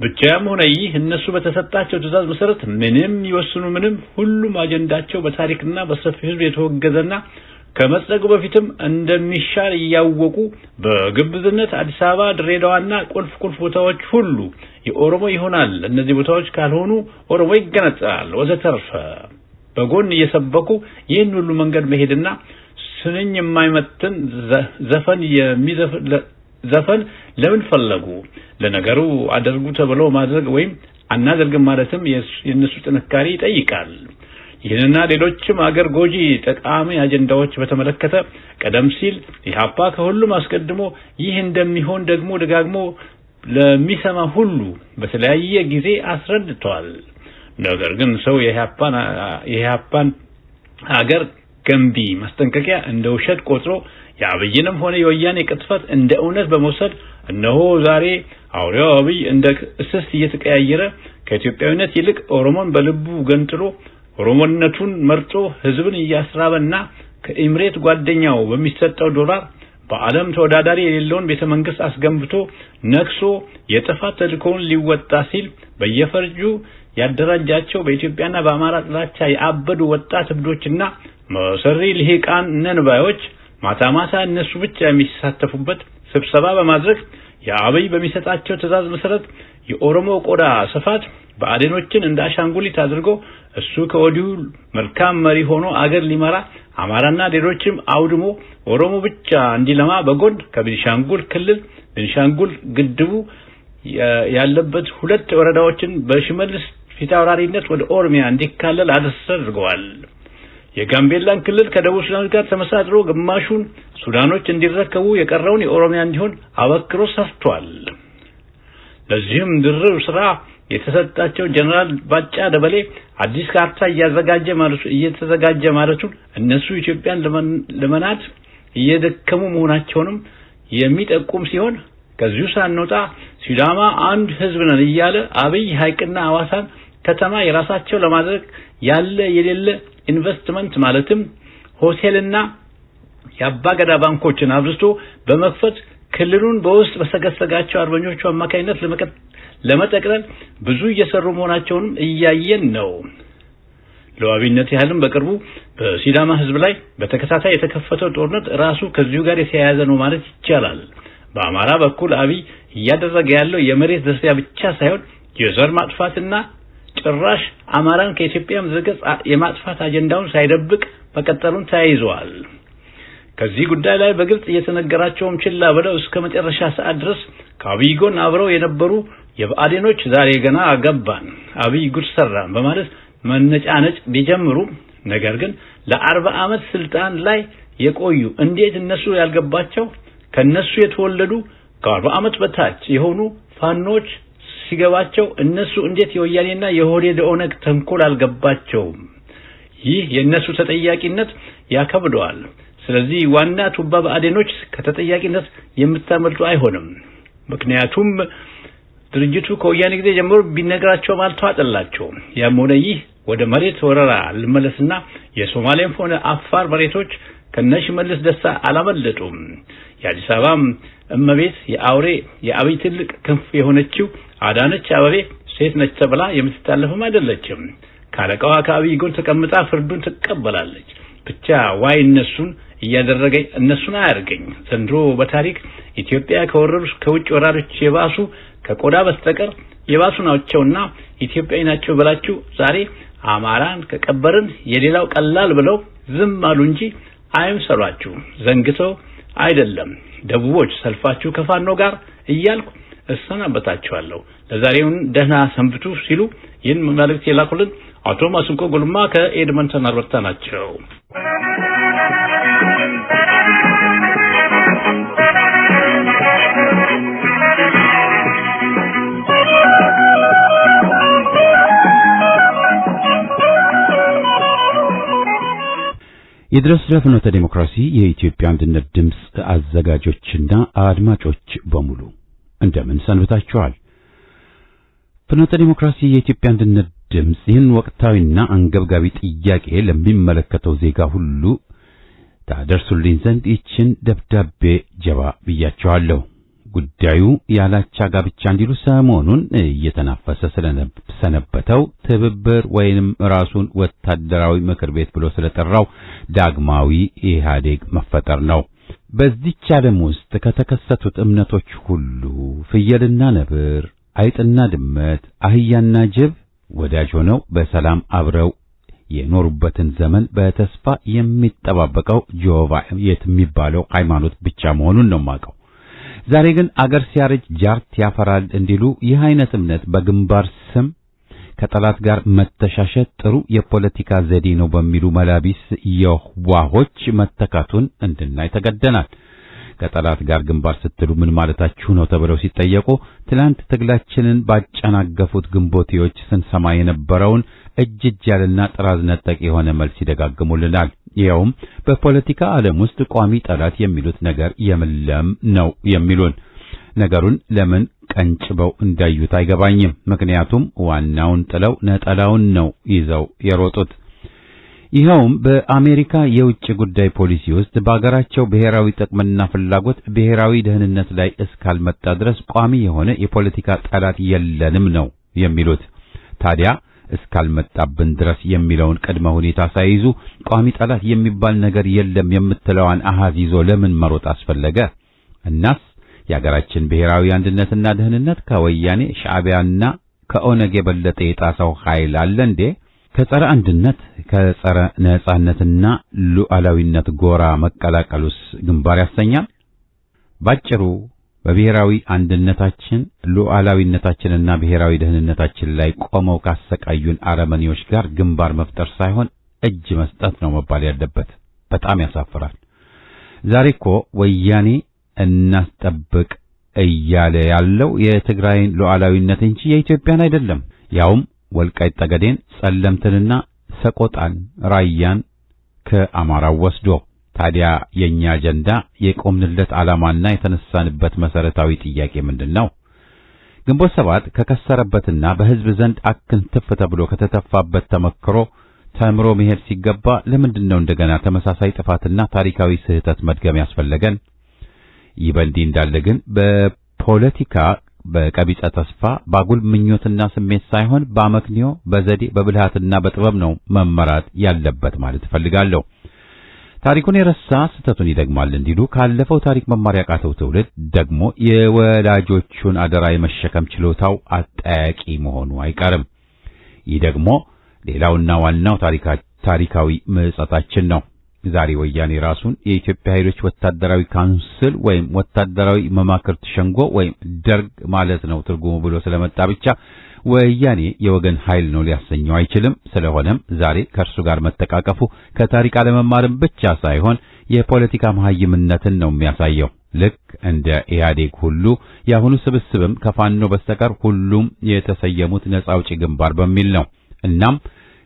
ብቻም ሆነ ይህ እነሱ በተሰጣቸው ትዕዛዝ መሰረት ምንም ይወስኑ ምንም ሁሉም አጀንዳቸው በታሪክና በሰፊው ህዝብ የተወገዘና ከመጽደቁ በፊትም እንደሚሻር እያወቁ በግብዝነት አዲስ አበባ፣ ድሬዳዋና ቁልፍ ቦታዎች ሁሉ የኦሮሞ ይሆናል፣ እነዚህ ቦታዎች ካልሆኑ ኦሮሞ ይገነጣል ወዘተርፈ በጎን እየሰበኩ ይህን ሁሉ መንገድ መሄድና ስንኝ የማይመጥን ዘፈን ለምን ፈለጉ? ለነገሩ አደርጉ ተብሎ ማድረግ ወይም አናደርግም ማለትም የነሱ ጥንካሬ ይጠይቃል። ይህንና ሌሎችም አገር ጎጂ ጠቃሚ አጀንዳዎች በተመለከተ ቀደም ሲል ኢህአፓ ከሁሉም አስቀድሞ ይህ እንደሚሆን ደግሞ ደጋግሞ ለሚሰማ ሁሉ በተለያየ ጊዜ አስረድተዋል። ነገር ግን ሰው የኢህአፓን ሀገር ገንቢ ማስጠንቀቂያ እንደ ውሸት ቆጥሮ የአብይንም ሆነ የወያኔ ቅጥፈት እንደ እውነት በመውሰድ እነሆ ዛሬ አውሬው አብይ እንደ እስስት እየተቀያየረ ከኢትዮጵያዊነት ይልቅ ኦሮሞን በልቡ ገንጥሎ ኦሮሞነቱን መርጦ ህዝብን እያስራበና ከኢምሬት ጓደኛው በሚሰጠው ዶላር በዓለም ተወዳዳሪ የሌለውን ቤተመንግስት አስገንብቶ ነክሶ የጥፋት ተልእኮውን ሊወጣ ሲል በየፈርጁ ያደራጃቸው በኢትዮጵያና በአማራ ጥላቻ ያበዱ ወጣት እብዶችና መሰሪ ልሂቃን ነንባዮች ማታ ማታ እነሱ ብቻ የሚሳተፉበት ስብሰባ በማድረግ የአብይ በሚሰጣቸው ትዕዛዝ መሰረት የኦሮሞ ቆዳ ስፋት በአዴኖችን እንደ አሻንጉሊት አድርጎ እሱ ከወዲሁ መልካም መሪ ሆኖ አገር ሊመራ አማራና ሌሎችም አውድሞ ኦሮሞ ብቻ እንዲለማ በጎን ከቤንሻንጉል ክልል ቤንሻንጉል ግድቡ ያለበት 2 ወረዳዎችን በሽመልስ ፊታውራሪነት ወደ ኦሮሚያ እንዲካለል አድርገዋል። የጋምቤላን ክልል ከደቡብ ሱዳን ጋር ተመሳጥሮ ግማሹን ሱዳኖች እንዲረከቡ የቀረውን የኦሮሚያ እንዲሆን አበክሮ ሰርቷል። ለዚህም ድርብ ስራ የተሰጣቸው ጀነራል ባጫ ደበሌ አዲስ ካርታ እየተዘጋጀ ማለቱን እነሱ ኢትዮጵያን ለመናድ እየደከሙ መሆናቸውንም የሚጠቁም ሲሆን ከዚሁ ሳንወጣ ሲዳማ አንድ ህዝብ ነን እያለ አብይ ሐይቅና ሐዋሳን ከተማ የራሳቸው ለማድረግ ያለ የሌለ ኢንቨስትመንት ማለትም ሆቴልና የአባገዳ ባንኮችን አብዝቶ በመክፈት ክልሉን በውስጥ በሰገሰጋቸው አርበኞቹ አማካይነት ለመጠቅለል ብዙ እየሰሩ መሆናቸውንም እያየን ነው። ለዋቢነት ያህልም በቅርቡ በሲዳማ ህዝብ ላይ በተከታታይ የተከፈተው ጦርነት ራሱ ከዚሁ ጋር የተያያዘ ነው ማለት ይቻላል። በአማራ በኩል አብይ እያደረገ ያለው የመሬት ዝርፊያ ብቻ ሳይሆን የዘር ማጥፋትና ጭራሽ አማራን ከኢትዮጵያ ምድረ የማጥፋት አጀንዳውን ሳይደብቅ መቀጠሉን ተያይዘዋል። ከዚህ ጉዳይ ላይ በግልጽ እየተነገራቸውም ችላ ብለው እስከ መጨረሻ ሰዓት ድረስ ከአብይ ጎን አብረው የነበሩ የብአዴኖች ዛሬ ገና ገባን አብይ ጉድ ሰራን በማለት መነጫነጭ ቢጀምሩ ነገር ግን ለ40 ዓመት ስልጣን ላይ የቆዩ እንዴት እነሱ ያልገባቸው ከነሱ የተወለዱ ከ40 ዓመት በታች የሆኑ ፋኖች ሲገባቸው እነሱ እንዴት የወያኔና የሆዴድ ኦነግ ተንኮል አልገባቸውም? ይህ የነሱ ተጠያቂነት ያከብደዋል። ስለዚህ ዋና ቱባ ብአዴኖች ከተጠያቂነት የምታመልጡ አይሆንም። ምክንያቱም ድርጅቱ ከወያኔ ጊዜ ጀምሮ ቢነግራቸው ማልተዋጠላቸው። ያም ሆነ ይህ ወደ መሬት ወረራ ልመለስና የሶማሌም ሆነ አፋር መሬቶች ከነሽመልስ ደስታ አላመለጡም። የአዲስ አበባ እመቤት የአብይ ትልቅ ክንፍ የሆነችው አዳነች አበቤ ሴት ነች ተብላ የምትታለፍም አይደለችም። ካለቃዋ ከአብይ ጎን ተቀምጣ ፍርዱን ትቀበላለች። ብቻ ዋይ እነሱን እያደረገ እነሱን አያርገኝ። ዘንድሮ በታሪክ ኢትዮጵያ ከወረሩ ከውጭ ወራሮች የባሱ ከቆዳ በስተቀር የባሱ ናቸውና ኢትዮጵያዊ ናቸው ብላችሁ ዛሬ አማራን ከቀበርን የሌላው ቀላል ብለው ዝም አሉ እንጂ አይምሰሏችሁ። ዘንግተው አይደለም ደቡቦች ሰልፋችሁ ከፋኖ ጋር እያልኩ እሰናበታችኋለሁ። ለዛሬውን ደህና ሰንብቱ ሲሉ ይህን መልእክት የላኩልን አቶ ማስንቆ ጉልማ ከኤድመንተን አልበርታ ናቸው። ይድረስ ለፍኖተ ዲሞክራሲ የኢትዮጵያ አንድነት ድምጽ አዘጋጆችና አድማጮች በሙሉ እንደምን ሰንብታችኋል? ፍኖተ ዲሞክራሲ የኢትዮጵያ አንድነት ድምጽ ይህን ወቅታዊና አንገብጋቢ ጥያቄ ለሚመለከተው ዜጋ ሁሉ ታደርሱልኝ ዘንድ ይችን ደብዳቤ ጀባ ብያቸዋለሁ። ጉዳዩ ያላቻ ጋብቻ እንዲሉ ሰሞኑን እየተናፈሰ ስለሰነበተው ትብብር ወይንም ራሱን ወታደራዊ ምክር ቤት ብሎ ስለጠራው ዳግማዊ ኢህአዴግ መፈጠር ነው። በዚህች ዓለም ውስጥ ከተከሰቱት እምነቶች ሁሉ ፍየልና ነብር፣ አይጥና ድመት፣ አህያና ጅብ ወዳጅ ሆነው በሰላም አብረው የኖሩበትን ዘመን በተስፋ የሚጠባበቀው ጆቫ የሚባለው ሃይማኖት ብቻ መሆኑን ነው የማውቀው። ዛሬ ግን አገር ሲያረጅ ጃርት ያፈራል እንዲሉ ይህ አይነት እምነት በግንባር ስም ከጠላት ጋር መተሻሸት ጥሩ የፖለቲካ ዘዴ ነው በሚሉ መላቢስ የዋሆች መተካቱን እንድናይ ተገደናል። ከጠላት ጋር ግንባር ስትሉ ምን ማለታችሁ ነው ተብለው ሲጠየቁ ትላንት ትግላችንን ባጨናገፉት ግንቦቴዎች ስንሰማ የነበረውን እጅ ያለና ጥራዝ ነጠቅ የሆነ መልስ ይደጋግሙልናል። ይኸውም በፖለቲካ ዓለም ውስጥ ቋሚ ጠላት የሚሉት ነገር የለም ነው የሚሉን። ነገሩን ለምን ቀንጭበው እንዳዩት አይገባኝም። ምክንያቱም ዋናውን ጥለው ነጠላውን ነው ይዘው የሮጡት። ይኸውም በአሜሪካ የውጭ ጉዳይ ፖሊሲ ውስጥ በአገራቸው ብሔራዊ ጥቅምና ፍላጎት ብሔራዊ ደህንነት ላይ እስካልመጣ ድረስ ቋሚ የሆነ የፖለቲካ ጠላት የለንም ነው የሚሉት። ታዲያ እስካልመጣብን ድረስ የሚለውን ቅድመ ሁኔታ ሳይዙ ቋሚ ጠላት የሚባል ነገር የለም የምትለዋን አሃዝ ይዞ ለምን መሮጥ አስፈለገ? እናስ የአገራችን ብሔራዊ አንድነትና ደህንነት ከወያኔ ሻዕቢያና ከኦነግ የበለጠ የጣሰው ኃይል አለ እንዴ? ከጸረ አንድነት ከጸረ ነጻነትና ሉዓላዊነት ጎራ መቀላቀሉስ ግንባር ያሰኛል? ባጭሩ በብሔራዊ አንድነታችን ሉዓላዊነታችንና ብሔራዊ ደህንነታችን ላይ ቆመው ካሰቃዩን አረመኔዎች ጋር ግንባር መፍጠር ሳይሆን እጅ መስጠት ነው መባል ያለበት። በጣም ያሳፍራል። ዛሬ እኮ ወያኔ እናስጠብቅ እያለ ያለው የትግራይን ሉዓላዊነት እንጂ የኢትዮጵያን አይደለም። ያውም ወልቃይት ጠገዴን፣ ጸለምትንና ሰቆጣን፣ ራያን ከአማራው ወስዶ። ታዲያ የኛ አጀንዳ የቆምንለት ዓላማና የተነሳንበት መሰረታዊ ጥያቄ ምንድነው? ግንቦት ሰባት ከከሰረበትና በሕዝብ ዘንድ አክንትፍ ተብሎ ከተተፋበት ተመክሮ ተምሮ መሄድ ሲገባ ለምንድነው እንደገና ተመሳሳይ ጥፋትና ታሪካዊ ስህተት መድገም ያስፈለገን? ይህ በእንዲህ እንዳለ ግን በፖለቲካ በቀቢጸ ተስፋ ባጉል ምኞትና ስሜት ሳይሆን በአመክንዮ በዘዴ በብልሃትና በጥበብ ነው መመራት ያለበት ማለት እፈልጋለሁ። ታሪኩን የረሳ ስህተቱን ይደግማል እንዲሉ ካለፈው ታሪክ መማር ያቃተው ትውልድ ደግሞ የወላጆቹን አደራ የመሸከም ችሎታው አጠያቂ መሆኑ አይቀርም። ይህ ደግሞ ሌላውና ዋናው ታሪካዊ ምጸታችን ነው። ዛሬ ወያኔ ራሱን የኢትዮጵያ ኃይሎች ወታደራዊ ካውንስል ወይም ወታደራዊ መማክርት ሸንጎ ወይም ደርግ ማለት ነው ትርጉሙ ብሎ ስለመጣ ብቻ ወያኔ የወገን ኃይል ነው ሊያሰኘው አይችልም። ስለሆነም ዛሬ ከእርሱ ጋር መተቃቀፉ ከታሪክ አለመማርም ብቻ ሳይሆን የፖለቲካ መሐይምነትን ነው የሚያሳየው። ልክ እንደ ኢህአዴግ ሁሉ የአሁኑ ስብስብም ከፋኖ በስተቀር ሁሉም የተሰየሙት ነጻ አውጪ ግንባር በሚል ነው። እናም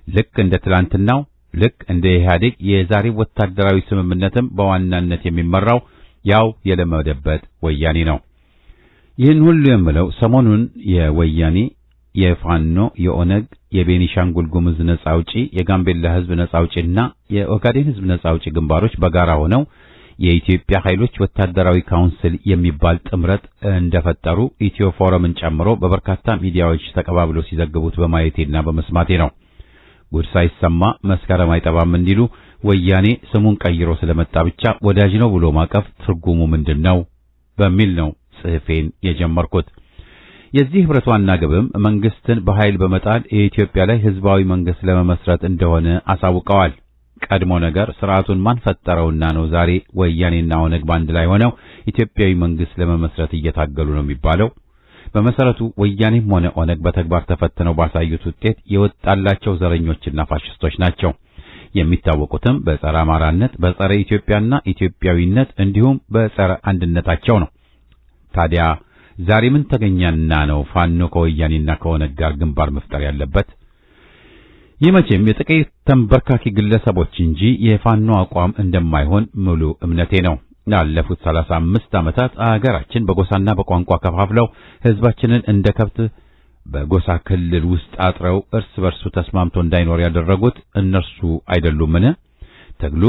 ልክ እንደ ትላንትናው ልክ እንደ ኢህአዴግ የዛሬ ወታደራዊ ስምምነትም በዋናነት የሚመራው ያው የለመደበት ወያኔ ነው። ይህን ሁሉ የምለው ሰሞኑን የወያኔ የፋኖ የኦነግ የቤኒሻንጉል ጉሙዝ ነጻ አውጪ የጋምቤላ ህዝብ ነጻ አውጪና የኦጋዴን ህዝብ ነጻ አውጪ ግንባሮች በጋራ ሆነው የኢትዮጵያ ኃይሎች ወታደራዊ ካውንስል የሚባል ጥምረት እንደፈጠሩ ኢትዮ ፎረምን ጨምሮ በበርካታ ሚዲያዎች ተቀባብለው ሲዘግቡት በማየቴና በመስማቴ ነው። ጉድ ሳይሰማ መስከረም አይጠባም እንዲሉ ወያኔ ስሙን ቀይሮ ስለመጣ ብቻ ወዳጅ ነው ብሎ ማቀፍ ትርጉሙ ምንድነው በሚል ነው ጽሕፌን የጀመርኩት። የዚህ ህብረት ዋና ግብም መንግስትን በኃይል በመጣል የኢትዮጵያ ላይ ህዝባዊ መንግስት ለመመስረት እንደሆነ አሳውቀዋል። ቀድሞ ነገር ስርዓቱን ማን ፈጠረውና ነው ዛሬ ወያኔና ኦነግ ባንድ ላይ ሆነው ኢትዮጵያዊ መንግስት ለመመስረት እየታገሉ ነው የሚባለው? በመሰረቱ ወያኔም ሆነ ኦነግ በተግባር ተፈትነው ባሳዩት ውጤት የወጣላቸው ዘረኞችና ፋሽስቶች ናቸው። የሚታወቁትም በጸረ አማራነት፣ በጸረ ኢትዮጵያና ኢትዮጵያዊነት እንዲሁም በጸረ አንድነታቸው ነው። ታዲያ ዛሬ ምን ተገኘና ነው ፋኖ ከወያኔና ከኦነግ ጋር ግንባር መፍጠር ያለበት? ይህ መቼም የጥቂት ተንበርካኪ ግለሰቦች እንጂ የፋኖ አቋም እንደማይሆን ሙሉ እምነቴ ነው። ላለፉት 35 ዓመታት አገራችን በጎሳና በቋንቋ ከፋፍለው ህዝባችንን እንደ ከብት በጎሳ ክልል ውስጥ አጥረው እርስ በርሱ ተስማምቶ እንዳይኖር ያደረጉት እነርሱ አይደሉምን? ትግሉ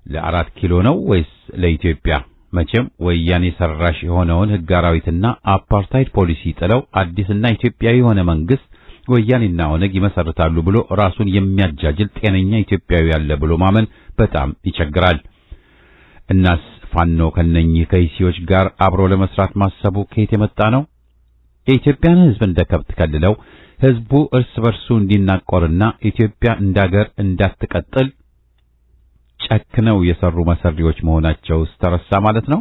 ለ4 ኪሎ ነው ወይስ ለኢትዮጵያ? መቼም ወያኔ ሰራሽ የሆነውን ህግ አራዊትና አፓርታይድ ፖሊሲ ጥለው አዲስና ኢትዮጵያዊ የሆነ መንግስት ወያኔና ኦነግ ይመሰርታሉ ብሎ ራሱን የሚያጃጅል ጤነኛ ኢትዮጵያዊ ያለ ብሎ ማመን በጣም ይቸግራል። እናስ ፋኖ ከነኚህ ከይሲዎች ጋር አብሮ ለመስራት ማሰቡ ከየት የመጣ ነው? የኢትዮጵያን ህዝብ እንደ ከብት ከልለው ህዝቡ እርስ በርሱ እንዲናቆርና ኢትዮጵያ እንዳገር እንዳትቀጥል ጨክነው የሰሩ መሰሪዎች መሆናቸው ተረሳ ማለት ነው።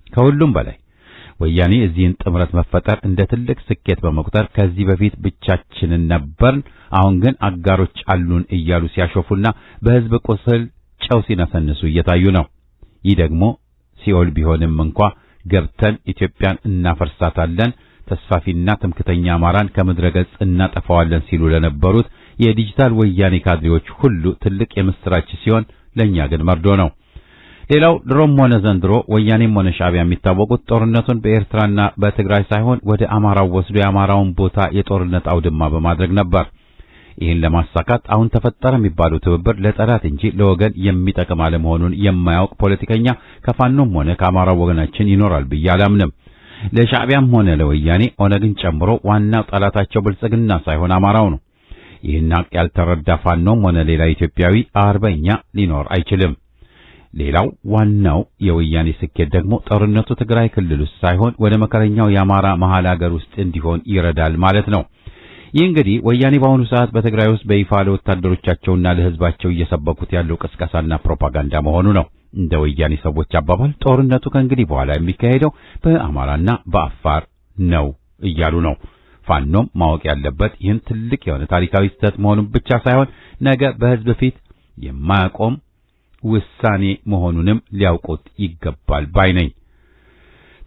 ከሁሉም በላይ ወያኔ እዚህን ጥምረት መፈጠር እንደ ትልቅ ስኬት በመቁጠር ከዚህ በፊት ብቻችንን ነበርን፣ አሁን ግን አጋሮች አሉን እያሉ ሲያሾፉና በህዝብ ቁስል ጨው ሲነሰንሱ እየታዩ ነው። ይህ ደግሞ ሲኦል ቢሆንም እንኳ ገብተን ኢትዮጵያን እናፈርሳታለን፣ ተስፋፊና ትምክተኛ አማራን ከምድረ ገጽ እናጠፋዋለን ሲሉ ለነበሩት የዲጂታል ወያኔ ካድሬዎች ሁሉ ትልቅ የምስራች ሲሆን ለኛ ግን መርዶ ነው። ሌላው ድሮም ሆነ ዘንድሮ ወያኔም ሆነ ሻዕቢያ የሚታወቁት ጦርነቱን በኤርትራና በትግራይ ሳይሆን ወደ አማራው ወስዶ የአማራውን ቦታ የጦርነት አውድማ በማድረግ ነበር። ይህን ለማሳካት አሁን ተፈጠረ የሚባለው ትብብር ለጠላት እንጂ ለወገን የሚጠቅም አለመሆኑን የማያውቅ ፖለቲከኛ ከፋኖም ሆነ ከአማራው ወገናችን ይኖራል ብዬ አላምንም። ለሻዕቢያም ሆነ ለወያኔ ኦነግን ጨምሮ ዋናው ጠላታቸው ብልጽግና ሳይሆን አማራው ነው። ይህን ሀቅ ያልተረዳ ፋኖም ሆነ ሌላ ኢትዮጵያዊ አርበኛ ሊኖር አይችልም። ሌላው ዋናው የወያኔ ስኬት ደግሞ ጦርነቱ ትግራይ ክልል ውስጥ ሳይሆን ወደ መከረኛው የአማራ መሃል ሀገር ውስጥ እንዲሆን ይረዳል ማለት ነው። ይህ እንግዲህ ወያኔ በአሁኑ ሰዓት በትግራይ ውስጥ በይፋ ለወታደሮቻቸውና ለሕዝባቸው እየሰበኩት ያለው ቅስቀሳና ፕሮፓጋንዳ መሆኑ ነው። እንደ ወያኔ ሰዎች አባባል ጦርነቱ ከእንግዲህ በኋላ የሚካሄደው በአማራና በአፋር ነው እያሉ ነው። ፋኖም ማወቅ ያለበት ይህን ትልቅ የሆነ ታሪካዊ ስህተት መሆኑን ብቻ ሳይሆን ነገ በሕዝብ ፊት የማያቆም ውሳኔ መሆኑንም ሊያውቁት ይገባል ባይ ነኝ።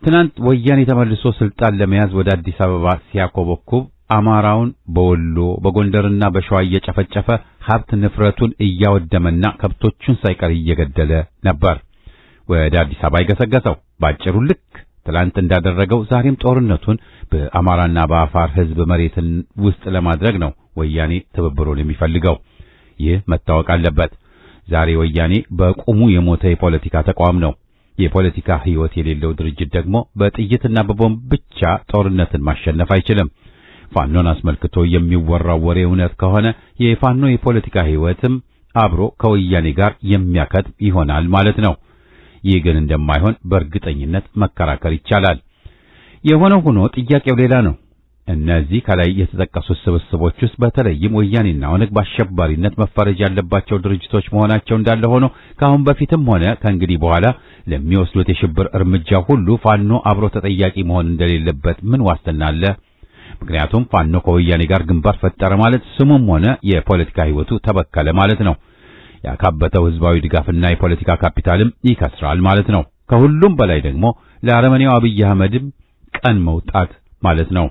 ትናንት ወያኔ ተመልሶ ስልጣን ለመያዝ ወደ አዲስ አበባ ሲያኮበኩብ አማራውን በወሎ በጎንደርና በሸዋ እየጨፈጨፈ ሀብት ንፍረቱን እያወደመና ከብቶቹን ሳይቀር እየገደለ ነበር ወደ አዲስ አበባ ይገሰገሰው። ባጭሩ ልክ ትላንት እንዳደረገው ዛሬም ጦርነቱን በአማራና በአፋር ሕዝብ መሬትን ውስጥ ለማድረግ ነው ወያኔ ትብብሩን የሚፈልገው። ይህ መታወቅ አለበት። ዛሬ ወያኔ በቁሙ የሞተ የፖለቲካ ተቋም ነው። የፖለቲካ ሕይወት የሌለው ድርጅት ደግሞ በጥይትና በቦምብ ብቻ ጦርነትን ማሸነፍ አይችልም። ፋኖን አስመልክቶ የሚወራው ወሬ እውነት ከሆነ የፋኖ የፖለቲካ ሕይወትም አብሮ ከወያኔ ጋር የሚያከትም ይሆናል ማለት ነው። ይህ ግን እንደማይሆን በእርግጠኝነት መከራከር ይቻላል። የሆነው ሆኖ ጥያቄው ሌላ ነው። እነዚህ ከላይ የተጠቀሱት ስብስቦች ውስጥ በተለይም ወያኔና ኦነግ በአሸባሪነት መፈረጅ ያለባቸው ድርጅቶች መሆናቸው እንዳለ ሆኖ ከአሁን በፊትም ሆነ ከእንግዲህ በኋላ ለሚወስዱት የሽብር እርምጃ ሁሉ ፋኖ አብሮ ተጠያቂ መሆን እንደሌለበት ምን ዋስትና አለ? ምክንያቱም ፋኖ ከወያኔ ጋር ግንባር ፈጠረ ማለት ስሙም ሆነ የፖለቲካ ሕይወቱ ተበከለ ማለት ነው። ያካበተው ህዝባዊ ድጋፍና የፖለቲካ ካፒታልም ይከስራል ማለት ነው። ከሁሉም በላይ ደግሞ ለአረመኔው አብይ አህመድም ቀን መውጣት ማለት ነው።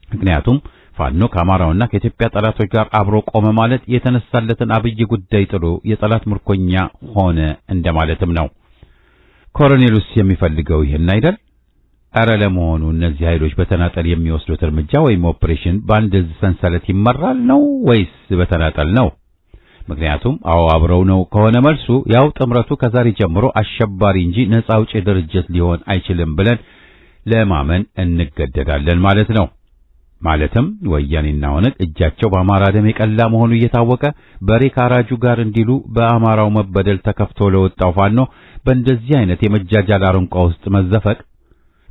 ምክንያቱም ፋኖ ከአማራውና ከኢትዮጵያ ጠላቶች ጋር አብሮ ቆመ ማለት የተነሳለትን አብይ ጉዳይ ጥሎ የጠላት ምርኮኛ ሆነ እንደማለትም ነው። ኮሎኔሉስ የሚፈልገው ይህን አይደል? አረ ለመሆኑ እነዚህ ኃይሎች በተናጠል የሚወስዱት እርምጃ ወይም ኦፕሬሽን በአንድ እዝ ሰንሰለት ይመራል ነው ወይስ በተናጠል ነው? ምክንያቱም አብረው ነው ከሆነ መልሱ ያው ጥምረቱ ከዛሬ ጀምሮ አሸባሪ እንጂ ነፃ አውጪ ድርጅት ሊሆን አይችልም ብለን ለማመን እንገደዳለን ማለት ነው። ማለትም ወያኔና ኦነግ እጃቸው በአማራ ደም የቀላ መሆኑ እየታወቀ በሬ ካራጁ ጋር እንዲሉ በአማራው መበደል ተከፍቶ ለወጣው ፋኖ በእንደዚህ አይነት የመጃጃል አረንቋ ውስጥ መዘፈቅ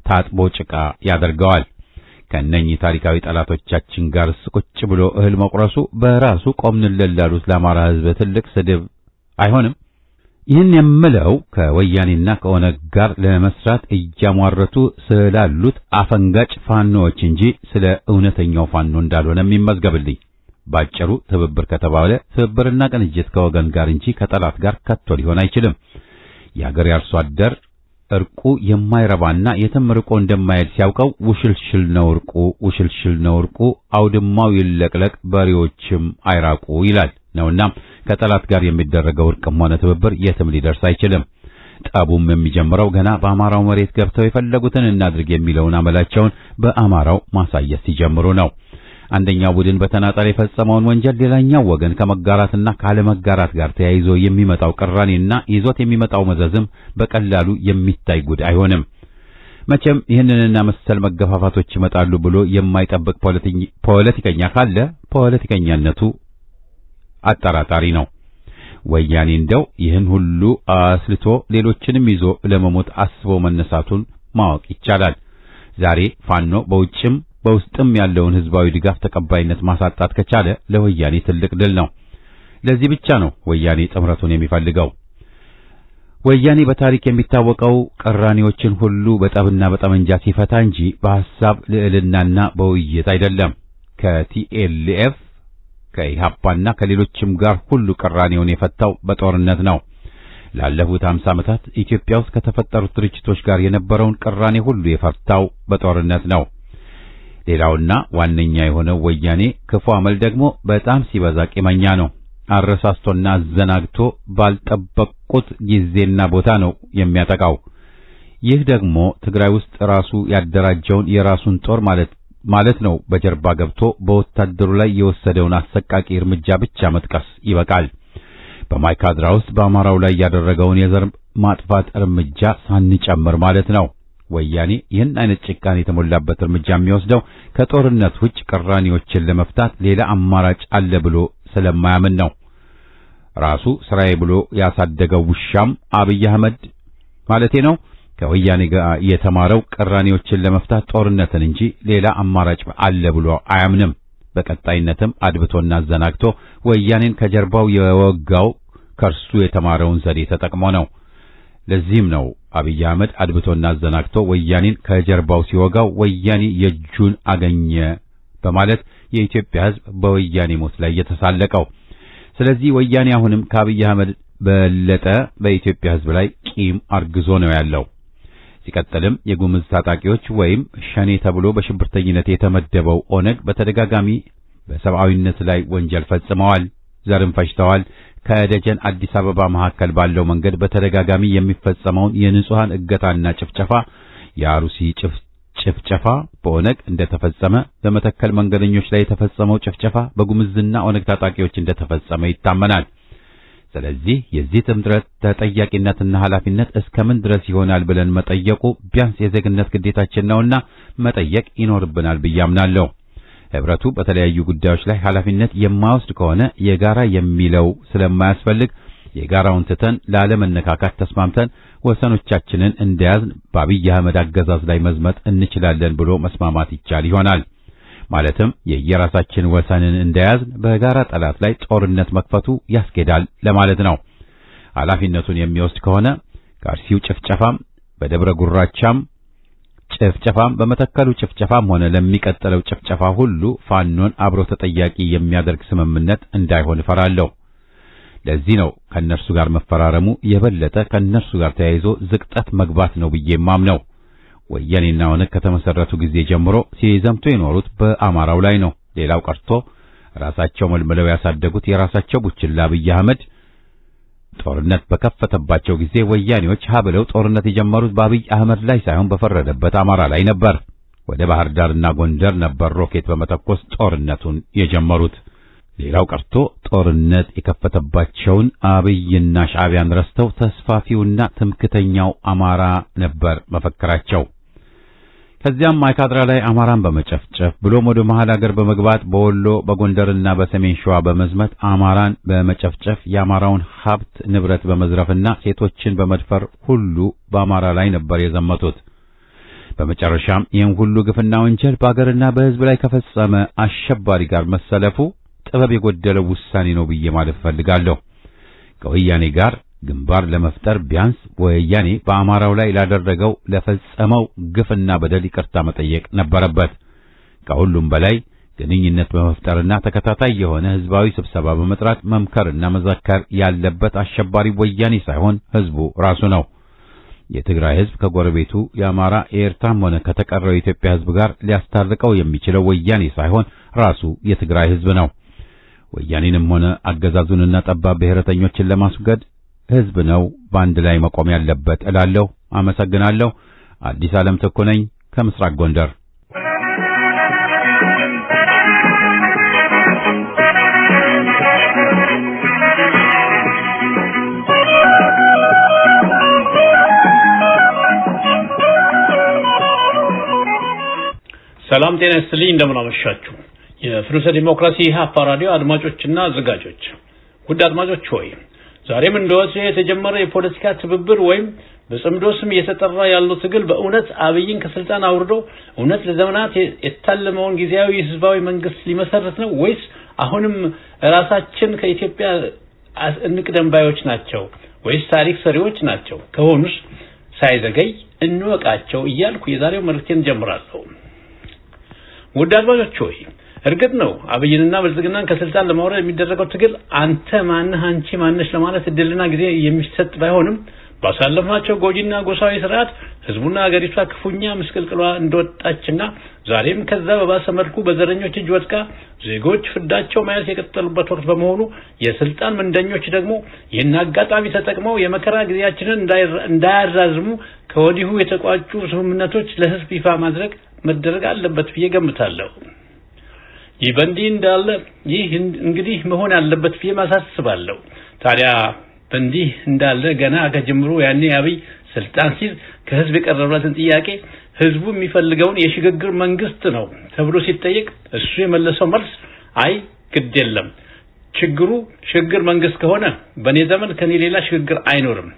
ታጥቦ ጭቃ ያደርገዋል። ከነኚህ ታሪካዊ ጠላቶቻችን ጋር ቁጭ ብሎ እህል መቁረሱ በራሱ ቆምንልን ላሉት ለአማራ ሕዝብ ትልቅ ስድብ አይሆንም? ይህን የምለው ከወያኔና ከኦነግ ጋር ለመስራት እያሟረቱ ስላሉት አፈንጋጭ ፋኖዎች እንጂ ስለ እውነተኛው ፋኖ እንዳልሆነ የሚመዝገብልኝ። ባጭሩ ትብብር ከተባለ ትብብርና ቅንጅት ከወገን ጋር እንጂ ከጠላት ጋር ከቶ ሊሆን አይችልም። የአገር ያርሶ አደር እርቁ የማይረባና የትም ርቆ እንደማይል ሲያውቀው ውሽልሽል ነው እርቁ፣ ውሽልሽል ነው እርቁ፣ አውድማው ይለቅለቅ በሬዎችም አይራቁ ይላል ነውና ከጠላት ጋር የሚደረገው እርቅም ሆነ ትብብር የትም ሊደርስ አይችልም። ጠቡም የሚጀምረው ገና በአማራው መሬት ገብተው የፈለጉትን እናድርግ የሚለውን አመላቸውን በአማራው ማሳየት ሲጀምሩ ነው። አንደኛው ቡድን በተናጠል የፈጸመውን ወንጀል ሌላኛው ወገን ከመጋራትና ካለመጋራት ጋር ተያይዞ የሚመጣው ቅራኔና ይዞት የሚመጣው መዘዝም በቀላሉ የሚታይ ጉድ አይሆንም። መቼም ይህንንና መሰል መገፋፋቶች ይመጣሉ ብሎ የማይጠብቅ ፖለቲከኛ ካለ ፖለቲከኛነቱ አጠራጣሪ ነው። ወያኔ እንደው ይህን ሁሉ አስልቶ ሌሎችንም ይዞ ለመሞት አስቦ መነሳቱን ማወቅ ይቻላል። ዛሬ ፋኖ በውጭም በውስጥም ያለውን ህዝባዊ ድጋፍ ተቀባይነት ማሳጣት ከቻለ ለወያኔ ትልቅ ድል ነው። ለዚህ ብቻ ነው ወያኔ ጥምረቱን የሚፈልገው። ወያኔ በታሪክ የሚታወቀው ቅራኔዎችን ሁሉ በጠብና በጠመንጃ ሲፈታ እንጂ በሐሳብ ልዕልናና በውይይት አይደለም። ከቲኤልኤፍ ከኢሃፓና ከሌሎችም ጋር ሁሉ ቅራኔውን የፈታው በጦርነት ነው። ላለፉት 50 ዓመታት ኢትዮጵያ ውስጥ ከተፈጠሩት ድርጅቶች ጋር የነበረውን ቅራኔ ሁሉ የፈታው በጦርነት ነው። ሌላውና ዋነኛ የሆነው ወያኔ ክፉ አመል ደግሞ በጣም ሲበዛ ቂመኛ ነው። አረሳስቶና አዘናግቶ ባልጠበቁት ጊዜና ቦታ ነው የሚያጠቃው። ይህ ደግሞ ትግራይ ውስጥ ራሱ ያደራጀውን የራሱን ጦር ማለት ነው በጀርባ ገብቶ በወታደሩ ላይ የወሰደውን አሰቃቂ እርምጃ ብቻ መጥቀስ ይበቃል። በማይካድራ ውስጥ በአማራው ላይ ያደረገውን የዘር ማጥፋት እርምጃ ሳንጨምር ማለት ነው። ወያኔ ይህን አይነት ጭካኔ የተሞላበት እርምጃ የሚወስደው ከጦርነት ውጭ ቅራኔዎችን ለመፍታት ሌላ አማራጭ አለ ብሎ ስለማያምን ነው። ራሱ ስራዬ ብሎ ያሳደገው ውሻም አብይ አህመድ ማለቴ ነው ከወያኔ ጋር የተማረው ቅራኔዎችን ለመፍታት ጦርነትን እንጂ ሌላ አማራጭ አለ ብሎ አያምንም። በቀጣይነትም አድብቶና አዘናግቶ ወያኔን ከጀርባው የወጋው ከርሱ የተማረውን ዘዴ ተጠቅሞ ነው። ለዚህም ነው አብይ አህመድ አድብቶና አዘናግቶ ወያኔን ከጀርባው ሲወጋው ወያኔ የእጁን አገኘ በማለት የኢትዮጵያ ሕዝብ በወያኔ ሞት ላይ የተሳለቀው። ስለዚህ ወያኔ አሁንም ከአብይ አህመድ በለጠ በኢትዮጵያ ሕዝብ ላይ ቂም አርግዞ ነው ያለው። ሲቀጥልም የጉምዝ ታጣቂዎች ወይም ሸኔ ተብሎ በሽብርተኝነት የተመደበው ኦነግ በተደጋጋሚ በሰብአዊነት ላይ ወንጀል ፈጽመዋል፣ ዘርም ፈጅተዋል። ከደጀን አዲስ አበባ መካከል ባለው መንገድ በተደጋጋሚ የሚፈጸመውን የንጹሃን እገታና ጭፍጨፋ፣ የአሩሲ ጭፍጨፋ በኦነግ እንደተፈጸመ፣ በመተከል መንገደኞች ላይ የተፈጸመው ጭፍጨፋ በጉምዝና ኦነግ ታጣቂዎች እንደተፈጸመ ይታመናል። ስለዚህ የዚህ ጥምረት ተጠያቂነትና ኃላፊነት እስከምን ድረስ ይሆናል ብለን መጠየቁ ቢያንስ የዜግነት ግዴታችን ነውና መጠየቅ ይኖርብናል ብዬ አምናለሁ። ህብረቱ በተለያዩ ጉዳዮች ላይ ኃላፊነት የማይወስድ ከሆነ የጋራ የሚለው ስለማያስፈልግ የጋራውን ትተን ላለመነካካት ተስማምተን ወሰኖቻችንን እንደያዝን በአብይ አህመድ አገዛዝ ላይ መዝመት እንችላለን ብሎ መስማማት ይቻል ይሆናል። ማለትም የየራሳችን ወሰንን እንደያዝን በጋራ ጠላት ላይ ጦርነት መክፈቱ ያስኬዳል ለማለት ነው። ኃላፊነቱን የሚወስድ ከሆነ ከአርሲው ጭፍጨፋም፣ በደብረ ጉራቻም ጭፍጨፋም፣ በመተከሉ ጭፍጨፋም ሆነ ለሚቀጥለው ጭፍጨፋ ሁሉ ፋኖን አብሮ ተጠያቂ የሚያደርግ ስምምነት እንዳይሆን እፈራለሁ። ለዚህ ነው ከነርሱ ጋር መፈራረሙ የበለጠ ከነርሱ ጋር ተያይዞ ዝቅጠት መግባት ነው ብዬ ማምነው። ወያኔና ኦነግ ከተመሰረቱ ጊዜ ጀምሮ ሲዘምቱ የኖሩት በአማራው ላይ ነው። ሌላው ቀርቶ ራሳቸው መልመለው ያሳደጉት የራሳቸው ቡችላ አብይ አህመድ ጦርነት በከፈተባቸው ጊዜ ወያኔዎች ሀብለው ጦርነት የጀመሩት በአብይ አህመድ ላይ ሳይሆን በፈረደበት አማራ ላይ ነበር። ወደ ባህር ዳርና ጎንደር ነበር ሮኬት በመተኮስ ጦርነቱን የጀመሩት። ሌላው ቀርቶ ጦርነት የከፈተባቸውን አብይና ሻዕቢያን ረስተው ተስፋፊውና ትምክተኛው አማራ ነበር መፈክራቸው። ከዚያም ማይካድራ ላይ አማራን በመጨፍጨፍ ብሎም ወደ መሃል ሀገር በመግባት በወሎ በጎንደርና በሰሜን ሸዋ በመዝመት አማራን በመጨፍጨፍ የአማራውን ሀብት ንብረት በመዝረፍና ሴቶችን በመድፈር ሁሉ በአማራ ላይ ነበር የዘመቱት። በመጨረሻም ይህን ሁሉ ግፍና ወንጀል በአገርና በሕዝብ ላይ ከፈጸመ አሸባሪ ጋር መሰለፉ ጥበብ የጎደለው ውሳኔ ነው ብዬ ማለት ፈልጋለሁ። ከወያኔ ጋር ግንባር ለመፍጠር ቢያንስ ወያኔ በአማራው ላይ ላደረገው ለፈጸመው ግፍና በደል ይቅርታ መጠየቅ ነበረበት። ከሁሉም በላይ ግንኙነት በመፍጠርና ተከታታይ የሆነ ህዝባዊ ስብሰባ በመጥራት መምከርና መዘከር ያለበት አሸባሪ ወያኔ ሳይሆን ህዝቡ ራሱ ነው። የትግራይ ህዝብ ከጎረቤቱ የአማራ የኤርትራም ሆነ ከተቀረው የኢትዮጵያ ህዝብ ጋር ሊያስታርቀው የሚችለው ወያኔ ሳይሆን ራሱ የትግራይ ህዝብ ነው። ወያኔንም ሆነ አገዛዙንና ጠባብ ብሔረተኞችን ለማስወገድ ህዝብ ነው በአንድ ላይ መቆም ያለበት እላለሁ። አመሰግናለሁ። አዲስ ዓለም ተኮ ነኝ ከምስራቅ ጎንደር። ሰላም ጤና ይስጥልኝ። እንደምን አመሻችሁ። የፍኖተ ዲሞክራሲ ኢህአፓ ራዲዮ አድማጮችና አዘጋጆች፣ ውድ አድማጮች ሆይ ዛሬም እንደወሰደ የተጀመረ የፖለቲካ ትብብር ወይም በጽምዶ ስም እየተጠራ ያለው ትግል በእውነት አብይን ከስልጣን አውርዶ እውነት ለዘመናት የታለመውን ጊዜያዊ ህዝባዊ መንግስት ሊመሰረት ነው ወይስ አሁንም ራሳችን ከኢትዮጵያ እንቅደም ባዮች ናቸው ወይስ ታሪክ ሰሪዎች ናቸው? ከሆኑስ ሳይዘገይ እንወቃቸው እያልኩ የዛሬው መልእክቴን ጀምራለሁ። ውድ አድማጮች ሆይ እርግጥ ነው አብይንና ብልጽግናን ከስልጣን ለማውረድ የሚደረገው ትግል አንተ ማነህ አንቺ ማነሽ ለማለት እድልና ጊዜ የሚሰጥ ባይሆንም ባሳለፍናቸው ጎጂና ጎሳዊ ስርዓት ህዝቡና ሀገሪቷ ክፉኛ ምስቅልቅሏ እንደወጣችና ዛሬም ከዛ በባሰ መልኩ በዘረኞች እጅ ወድቃ ዜጎች ፍዳቸው ማየት የቀጠሉበት ወቅት በመሆኑ የስልጣን ምንደኞች ደግሞ ይህን አጋጣሚ ተጠቅመው የመከራ ጊዜያችንን እንዳያራዝሙ ከወዲሁ የተቋጩ ስምምነቶች ለህዝብ ይፋ መደረግ አለበት ብዬ ገምታለሁ። ይህ በእንዲህ እንዳለ ይህ እንግዲህ መሆን አለበት ብዬ ማሳስባለሁ። ታዲያ በእንዲህ እንዳለ ገና ከጅምሩ ያኔ አብይ ስልጣን ሲይዝ ከህዝብ የቀረበለትን ጥያቄ ህዝቡ የሚፈልገውን የሽግግር መንግስት ነው ተብሎ ሲጠየቅ እሱ የመለሰው መልስ አይ ግድ የለም ችግሩ ሽግግር መንግስት ከሆነ በኔ ዘመን ከኔ ሌላ ሽግግር አይኖርም፣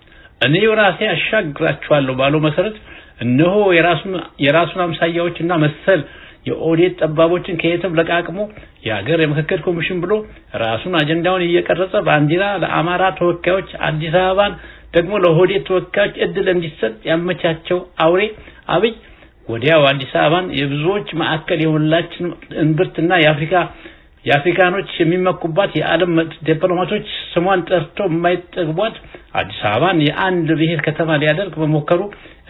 እኔ ራሴ አሻግራቸዋለሁ ባለው መሰረት እነሆ የራሱን አምሳያዎችና መሰል የኦዴት ጠባቦችን ከየትም ለቃቅሞ የሀገር የምክክር ኮሚሽን ብሎ ራሱን አጀንዳውን እየቀረጸ ባንዲራ ለአማራ ተወካዮች አዲስ አበባን ደግሞ ለኦዴት ተወካዮች እድል እንዲሰጥ ያመቻቸው አውሬ አብይ ወዲያው አዲስ አበባን የብዙዎች ማዕከል የሁላችን እንብርትና የአፍሪካኖች የሚመኩባት የዓለም ዲፕሎማቶች ስሟን ጠርተው የማይጠግቧት አዲስ አበባን የአንድ ብሔር ከተማ ሊያደርግ በመሞከሩ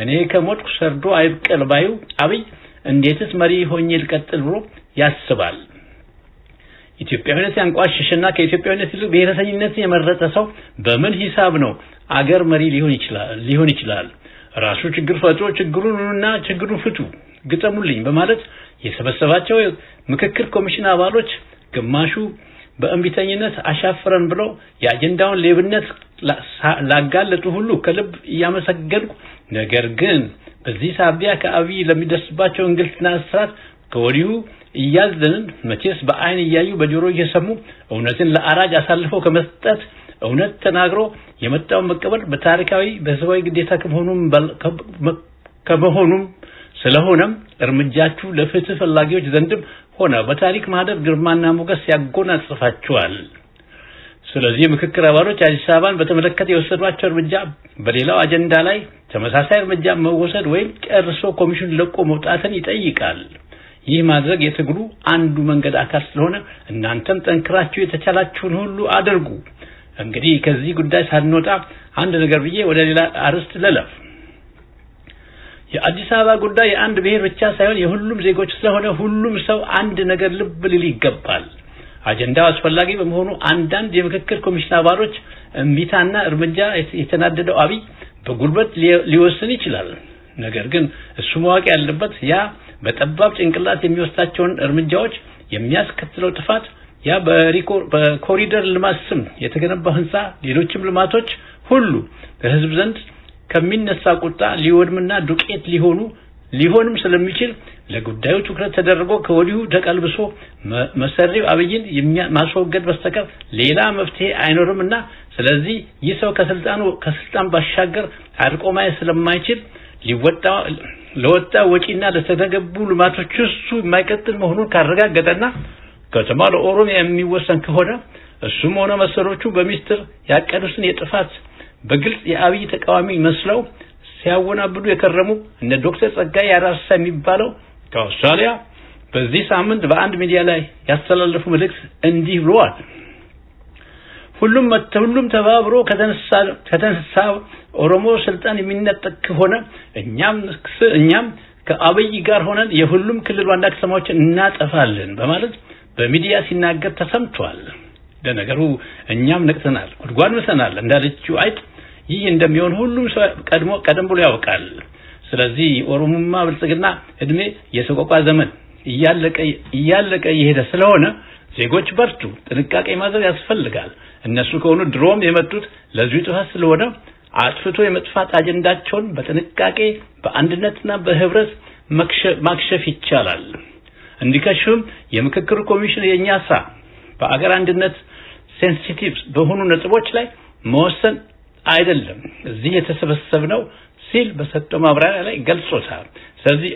እኔ ከሞትኩ ሰርዶ አይብቀል ባዩ አብይ እንዴትስ መሪ ሆኜ ልቀጥል ብሎ ያስባል? ኢትዮጵያዊነት ያንቋሽሽና ከኢትዮጵያዊነት ይልቅ ብሔረተኝነትን የመረጠ ሰው በምን ሂሳብ ነው አገር መሪ ሊሆን ይችላል? ራሱ ችግር ፈጥሮ ችግሩን ፍቱ ግጠሙልኝ በማለት የሰበሰባቸው ምክክር ኮሚሽን አባሎች ግማሹ በእምቢተኝነት አሻፈረን ብለው የአጀንዳውን ሌብነት ላጋለጡ ሁሉ ከልብ እያመሰገንኩ ነገር ግን በዚህ ሳቢያ ከአብይ ለሚደርስባቸው እንግልትና እስራት ከወዲሁ እያዘንን መቼስ በአይን እያዩ በጆሮ እየሰሙ እውነትን ለአራጅ አሳልፈው ከመስጠት እውነት ተናግሮ የመጣውን መቀበል በታሪካዊ በህዝባዊ ግዴታ ከመሆኑም ስለሆነም እርምጃችሁ ለፍትህ ፈላጊዎች ዘንድም ሆነ በታሪክ ማህደር ግርማና ሞገስ ያጎናጽፋቸዋል። ስለዚህ ምክክር አባሎች አዲስ አበባን በተመለከተ የወሰዷቸው እርምጃ በሌላው አጀንዳ ላይ ተመሳሳይ እርምጃ መወሰድ ወይም ጨርሶ ኮሚሽን ለቆ መውጣትን ይጠይቃል። ይህ ማድረግ የትግሉ አንዱ መንገድ አካል ስለሆነ እናንተም ጠንክራችሁ የተቻላችሁን ሁሉ አድርጉ። እንግዲህ ከዚህ ጉዳይ ሳንወጣ አንድ ነገር ብዬ ወደ ሌላ አርስት ለለፍ። የአዲስ አበባ ጉዳይ የአንድ ብሔር ብቻ ሳይሆን የሁሉም ዜጎች ስለሆነ ሁሉም ሰው አንድ ነገር ልብ ሊል ይገባል። አጀንዳው አስፈላጊ በመሆኑ አንዳንድ የምክክር ኮሚሽን አባሎች እምቢታና እርምጃ የተናደደው አብይ በጉልበት ሊወስን ይችላል። ነገር ግን እሱ ማወቅ ያለበት ያ በጠባብ ጭንቅላት የሚወስዳቸውን እርምጃዎች የሚያስከትለው ጥፋት ያ በኮሪደር ልማት ስም የተገነባው ህንጻ ሌሎችም ልማቶች ሁሉ በህዝብ ዘንድ ከሚነሳ ቁጣ ሊወድምና ዱቄት ሊሆንም ስለሚችል ለጉዳዩ ትኩረት ተደርጎ ከወዲሁ ተቀልብሶ መሰሪው አብይን ማስወገድ በስተቀር ሌላ መፍትሄ አይኖርምና ስለዚህ ይህ ሰው ከስልጣን ባሻገር አድቆ ማየት ስለማይችል ለወጣ ወጪና ለተገነቡ ልማቶች እሱ የማይቀጥል መሆኑን ካረጋገጠና ከተማ ለኦሮሚያ የሚወሰን ከሆነ እሱም ሆነ መሰሎቹ በሚስጥር ያቀዱትን የጥፋት በግልጽ የአብይ ተቃዋሚ መስለው ሲያወናብዱ የከረሙ እነ ዶክተር ጸጋይ አራርሳ የሚባለው ከአውስትራሊያ በዚህ ሳምንት በአንድ ሚዲያ ላይ ያስተላለፉ መልእክት እንዲህ ብለዋል። ሁሉም ተባብሮ ከተነሳ ኦሮሞ ስልጣን የሚነጠቅ ከሆነ እኛም ከአብይ ጋር ሆነን የሁሉም ክልል ዋና ከተማዎችን እናጠፋለን በማለት በሚዲያ ሲናገር ተሰምቷል። ለነገሩ እኛም ነቅተናል፣ ጉድጓድ መሰናል እንዳለችው አይጥ ይህ እንደሚሆን ሁሉም ሰው ቀደም ብሎ ያውቃል። ስለዚህ ኦሮሞማ ብልጽግና እድሜ የሰቆቃ ዘመን እያለቀ ይሄደ ስለሆነ ዜጎች በርቱ፣ ጥንቃቄ ማድረግ ያስፈልጋል። እነሱ ከሆኑ ድሮም የመጡት ለዚህ ጥፋት ስለሆነ አጥፍቶ የመጥፋት አጀንዳቸውን በጥንቃቄ በአንድነትና በህብረት ማክሸፍ ይቻላል። እንዲከሽም የምክክር ኮሚሽን የኛ ስራ በአገር አንድነት ሴንሲቲቭ በሆኑ ነጥቦች ላይ መወሰን አይደለም እዚህ የተሰበሰብነው ሲል በሰጠው ማብራሪያ ላይ ገልጾታል። ስለዚህ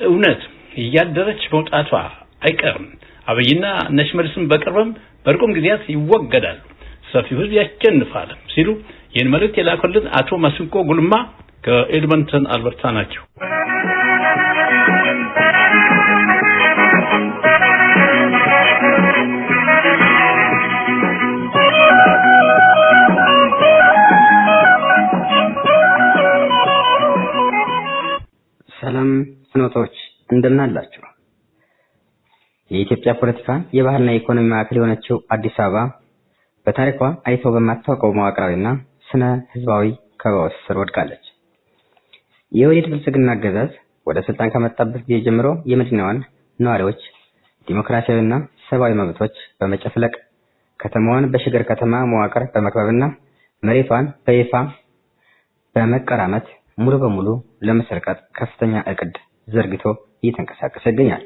እውነት እያደረች መውጣቷ አይቀርም። አብይና ነሽመልስም በርቁም ጊዜያት ይወገዳሉ፣ ሰፊው ህዝብ ያሸንፋል ሲሉ ይህን መልእክት የላኩልን አቶ ማስንቆ ጉልማ ከኤድመንተን አልበርታ ናቸው። እንደምን አላችሁ? የኢትዮጵያ ፖለቲካ የባህልና የኢኮኖሚ ማዕከል የሆነችው አዲስ አበባ በታሪኳ አይቶ በማታውቀው መዋቅራዊና ስነ ህዝባዊ ከበባ ስር ወድቃለች። የወዴድ ብልጽግና አገዛዝ ወደ ስልጣን ከመጣበት ጊዜ ጀምሮ የመዲናዋን ነዋሪዎች ዲሞክራሲያዊና ሰብአዊ መብቶች በመጨፍለቅ ከተማዋን በሽግር ከተማ መዋቅር በመክበብና መሬቷን በይፋ በመቀራመት ሙሉ በሙሉ ለመሰርቀጥ ከፍተኛ እቅድ ዘርግቶ እየተንቀሳቀሰ ይገኛል።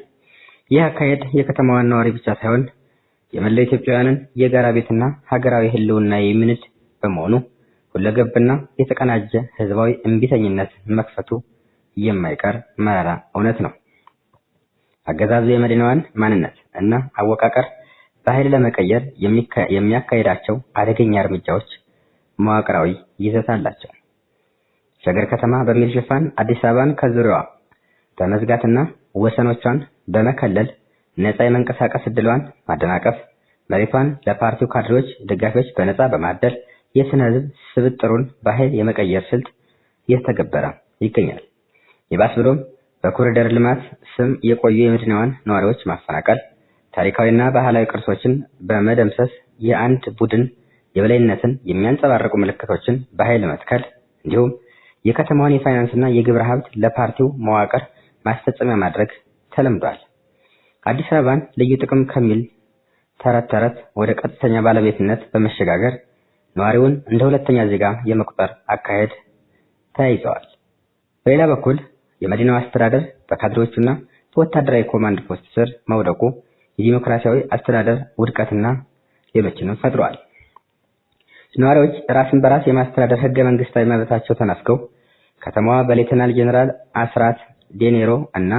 ይህ አካሄድ የከተማዋን ነዋሪ ብቻ ሳይሆን የመላው ኢትዮጵያውያንን የጋራ ቤትና ሀገራዊ ህልውና የሚንድ በመሆኑ ሁለገብና የተቀናጀ ህዝባዊ እምቢተኝነት መክፈቱ የማይቀር መራራ እውነት ነው። አገዛዙ የመዲናዋን ማንነት እና አወቃቀር በኃይል ለመቀየር የሚያካሂዳቸው አደገኛ እርምጃዎች መዋቅራዊ ይዘት አላቸው። ሸገር ከተማ በሚል ሽፋን አዲስ አበባን ከዙሪያዋ በመዝጋትና ወሰኖቿን በመከለል ነፃ የመንቀሳቀስ ዕድሏን ማደናቀፍ፣ መሬቷን ለፓርቲው ካድሬዎች፣ ደጋፊዎች በነፃ በማደል የስነ ህዝብ ስብጥሩን በኃይል የመቀየር ስልት እየተገበረ ይገኛል። ይባስ ብሎም በኮሪደር ልማት ስም የቆዩ የመዲናዋን ነዋሪዎች ማፈናቀል፣ ታሪካዊና ባህላዊ ቅርሶችን በመደምሰስ የአንድ ቡድን የበላይነትን የሚያንጸባርቁ ምልክቶችን በኃይል መትከል እንዲሁም የከተማዋን የፋይናንስና የግብር ሀብት ለፓርቲው መዋቅር ማስፈጸሚያ ማድረግ ተለምዷል። አዲስ አበባን ልዩ ጥቅም ከሚል ተረት ተረት ወደ ቀጥተኛ ባለቤትነት በመሸጋገር ነዋሪውን እንደ ሁለተኛ ዜጋ የመቁጠር አካሄድ ተያይዘዋል። በሌላ በኩል የመዲናው አስተዳደር በካድሬዎቹና በወታደራዊ ኮማንድ ፖስት ስር መውደቁ የዲሞክራሲያዊ አስተዳደር ውድቀትና ሌሎችንም ፈጥሯል። ነዋሪዎች ራስን በራስ የማስተዳደር ህገ መንግስታዊ መብታቸው ተነፍገው ከተማዋ በሌተናል ጄኔራል አስራት ዴኔሮ እና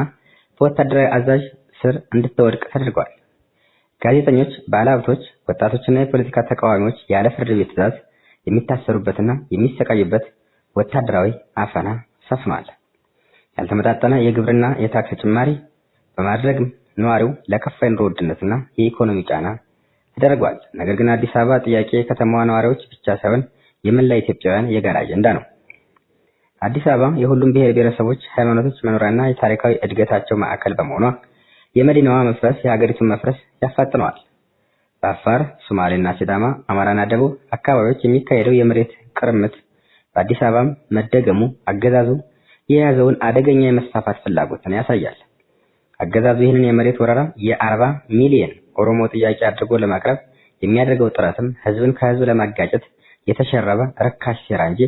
በወታደራዊ አዛዥ ስር እንድትወድቅ ተደርጓል። ጋዜጠኞች፣ ባለሀብቶች፣ ወጣቶችና የፖለቲካ ተቃዋሚዎች ያለ ፍርድ ቤት ትዕዛዝ የሚታሰሩበትና የሚሰቃዩበት ወታደራዊ አፈና ሰፍኗል። ያልተመጣጠነ የግብርና የታክስ ጭማሪ በማድረግ ነዋሪው ለከፋ የኑሮ ውድነትና የኢኮኖሚ ጫና ተደርጓል። ነገር ግን አዲስ አበባ ጥያቄ የከተማዋ ነዋሪዎች ብቻ ሳይሆን የመላ ኢትዮጵያውያን የጋራ አጀንዳ ነው። አዲስ አበባ የሁሉም ብሔር ብሔረሰቦች፣ ሃይማኖቶች መኖሪያና የታሪካዊ እድገታቸው ማዕከል በመሆኗ የመዲናዋ መፍረስ የሀገሪቱን መፍረስ ያፋጥነዋል። በአፋር፣ ሶማሌና ሲዳማ፣ አማራና ደቡብ አካባቢዎች የሚካሄደው የመሬት ቅርምት በአዲስ አበባም መደገሙ አገዛዙ የያዘውን አደገኛ የመስፋፋት ፍላጎትን ያሳያል። አገዛዙ ይህንን የመሬት ወረራ የ40 ሚሊዮን ኦሮሞ ጥያቄ አድርጎ ለማቅረብ የሚያደርገው ጥረትም ህዝብን ከህዝብ ለማጋጨት የተሸረበ ርካሽ ሴራ እንጂ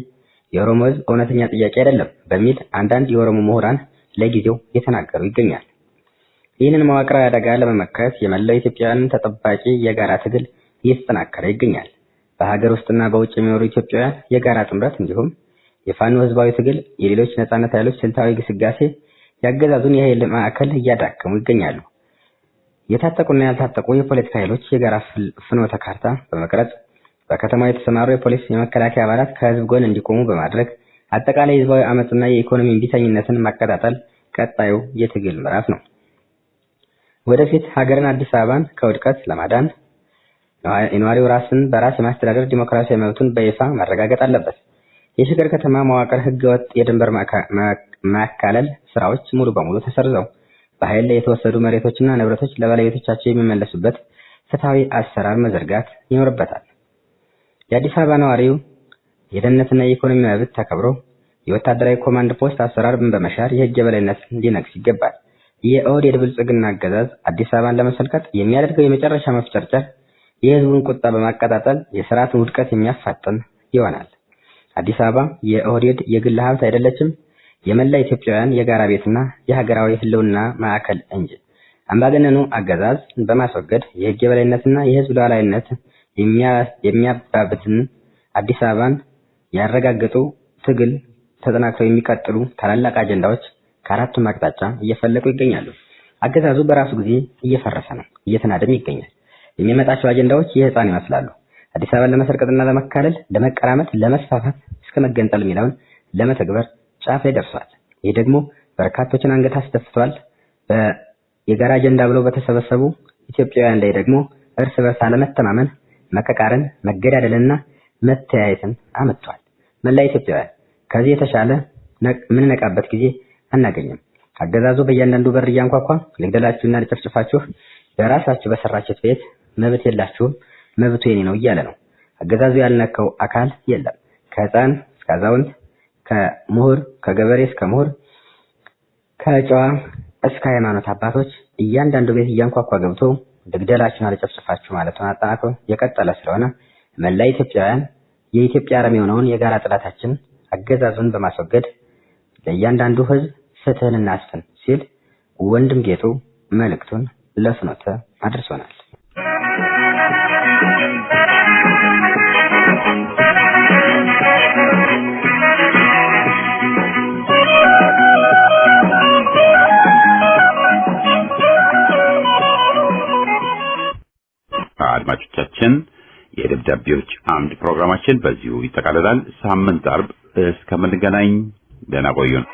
የኦሮሞ ህዝብ እውነተኛ ጥያቄ አይደለም በሚል አንዳንድ የኦሮሞ ምሁራን ለጊዜው የተናገሩ ይገኛል። ይህንን መዋቅራዊ አደጋ ለመመከት የመላው ኢትዮጵያውያን ተጠባቂ የጋራ ትግል እየተጠናከረ ይገኛል። በሀገር ውስጥና በውጭ የሚኖሩ ኢትዮጵያውያን የጋራ ጥምረት እንዲሁም የፋኖ ህዝባዊ ትግል፣ የሌሎች ነጻነት ኃይሎች ስልታዊ ግስጋሴ ያገዛዙን የኃይል ማዕከል እያዳከሙ ይገኛሉ። የታጠቁና ያልታጠቁ የፖለቲካ ኃይሎች የጋራ ፍኖተ ካርታ በመቅረጽ በከተማው የተሰማሩ የፖሊስ የመከላከያ አባላት ከህዝብ ጎን እንዲቆሙ በማድረግ አጠቃላይ ህዝባዊ አመጽና የኢኮኖሚ እምቢተኝነትን ማቀጣጠል ቀጣዩ የትግል ምዕራፍ ነው። ወደፊት ሀገርን አዲስ አበባን ከውድቀት ለማዳን የነዋሪው ራስን በራስ የማስተዳደር ዲሞክራሲያዊ መብቱን በይፋ ማረጋገጥ አለበት። የሽግግር ከተማ መዋቅር ህገወጥ የድንበር ማካለል ስራዎች ሙሉ በሙሉ ተሰርዘው በኃይል የተወሰዱ መሬቶችና ንብረቶች ለባለቤቶቻቸው የሚመለሱበት ፍትሃዊ አሰራር መዘርጋት ይኖርበታል። የአዲስ አበባ ነዋሪው የደህንነትና የኢኮኖሚ መብት ተከብሮ የወታደራዊ ኮማንድ ፖስት አሰራርን በመሻር የህግ የበላይነት እንዲነግስ ይገባል። የኦህዴድ ብልጽግና አገዛዝ አዲስ አበባን ለመሰልቀጥ የሚያደርገው የመጨረሻ መፍጨርጨር የህዝቡን ቁጣ በማቀጣጠል የስርዓቱን ውድቀት የሚያፋጥን ይሆናል። አዲስ አበባ የኦህዴድ የግል ሀብት አይደለችም፣ የመላ ኢትዮጵያውያን የጋራ ቤትና የሀገራዊ ህልውና ማዕከል እንጂ። አምባገነኑ አገዛዝ በማስወገድ የህግ የበላይነትና የህዝብ ሉዓላዊነት የሚያባብትን አዲስ አበባን ያረጋገጡ ትግል ተጠናክረው የሚቀጥሉ ታላላቅ አጀንዳዎች ከአራቱም አቅጣጫ እየፈለቁ ይገኛሉ። አገዛዙ በራሱ ጊዜ እየፈረሰ ነው፣ እየተናደም ይገኛል። የሚመጣቸው አጀንዳዎች የህፃን ይመስላሉ። አዲስ አበባን ለመሰርቀጥና ለመካለል፣ ለመቀራመት፣ ለመስፋፋት እስከ መገንጠል የሚለውን ለመተግበር ጫፍ ላይ ደርሷል። ይህ ደግሞ በርካቶችን አንገት አስደፍቷል። የጋራ አጀንዳ ብለው በተሰበሰቡ ኢትዮጵያውያን ላይ ደግሞ እርስ በርስ አለመተማመን፣ መቀቃረን፣ መገዳደልና መተያየትን አመጥቷል። መላ ኢትዮጵያውያን ከዚህ የተሻለ ምንነቃበት ጊዜ አናገኝም። አገዛዙ በእያንዳንዱ በር እያንኳኳ ልግደላችሁና ልጨፍጭፋችሁ በራሳችሁ በሰራችሁት ቤት መብት የላችሁም መብቱ የኔ ነው እያለ ነው። አገዛዙ ያልነካው አካል የለም። ከህፃን እስከ አዛውንት፣ ከምሁር ከገበሬ እስከ ምሁር፣ ከጨዋ እስከ ሃይማኖት አባቶች እያንዳንዱ ቤት እያንኳኳ ገብቶ ልግደላችሁና ልጨፍጭፋችሁ ማለቱን አጠናክሮ የቀጠለ ስለሆነ መላ ኢትዮጵያውያን የኢትዮጵያ አረም የሆነውን የጋራ ጠላታችን አገዛዙን በማስወገድ ለእያንዳንዱ ህዝብ ፍትህን እናስፍን ሲል ወንድም ጌጡ መልእክቱን ለፍኖተ አድርሶናል። አድማጮቻችን የደብዳቤዎች አምድ ፕሮግራማችን በዚሁ ይጠቃልላል። ሳምንት አርብ እስከምንገናኝ ደህና ቆዩን።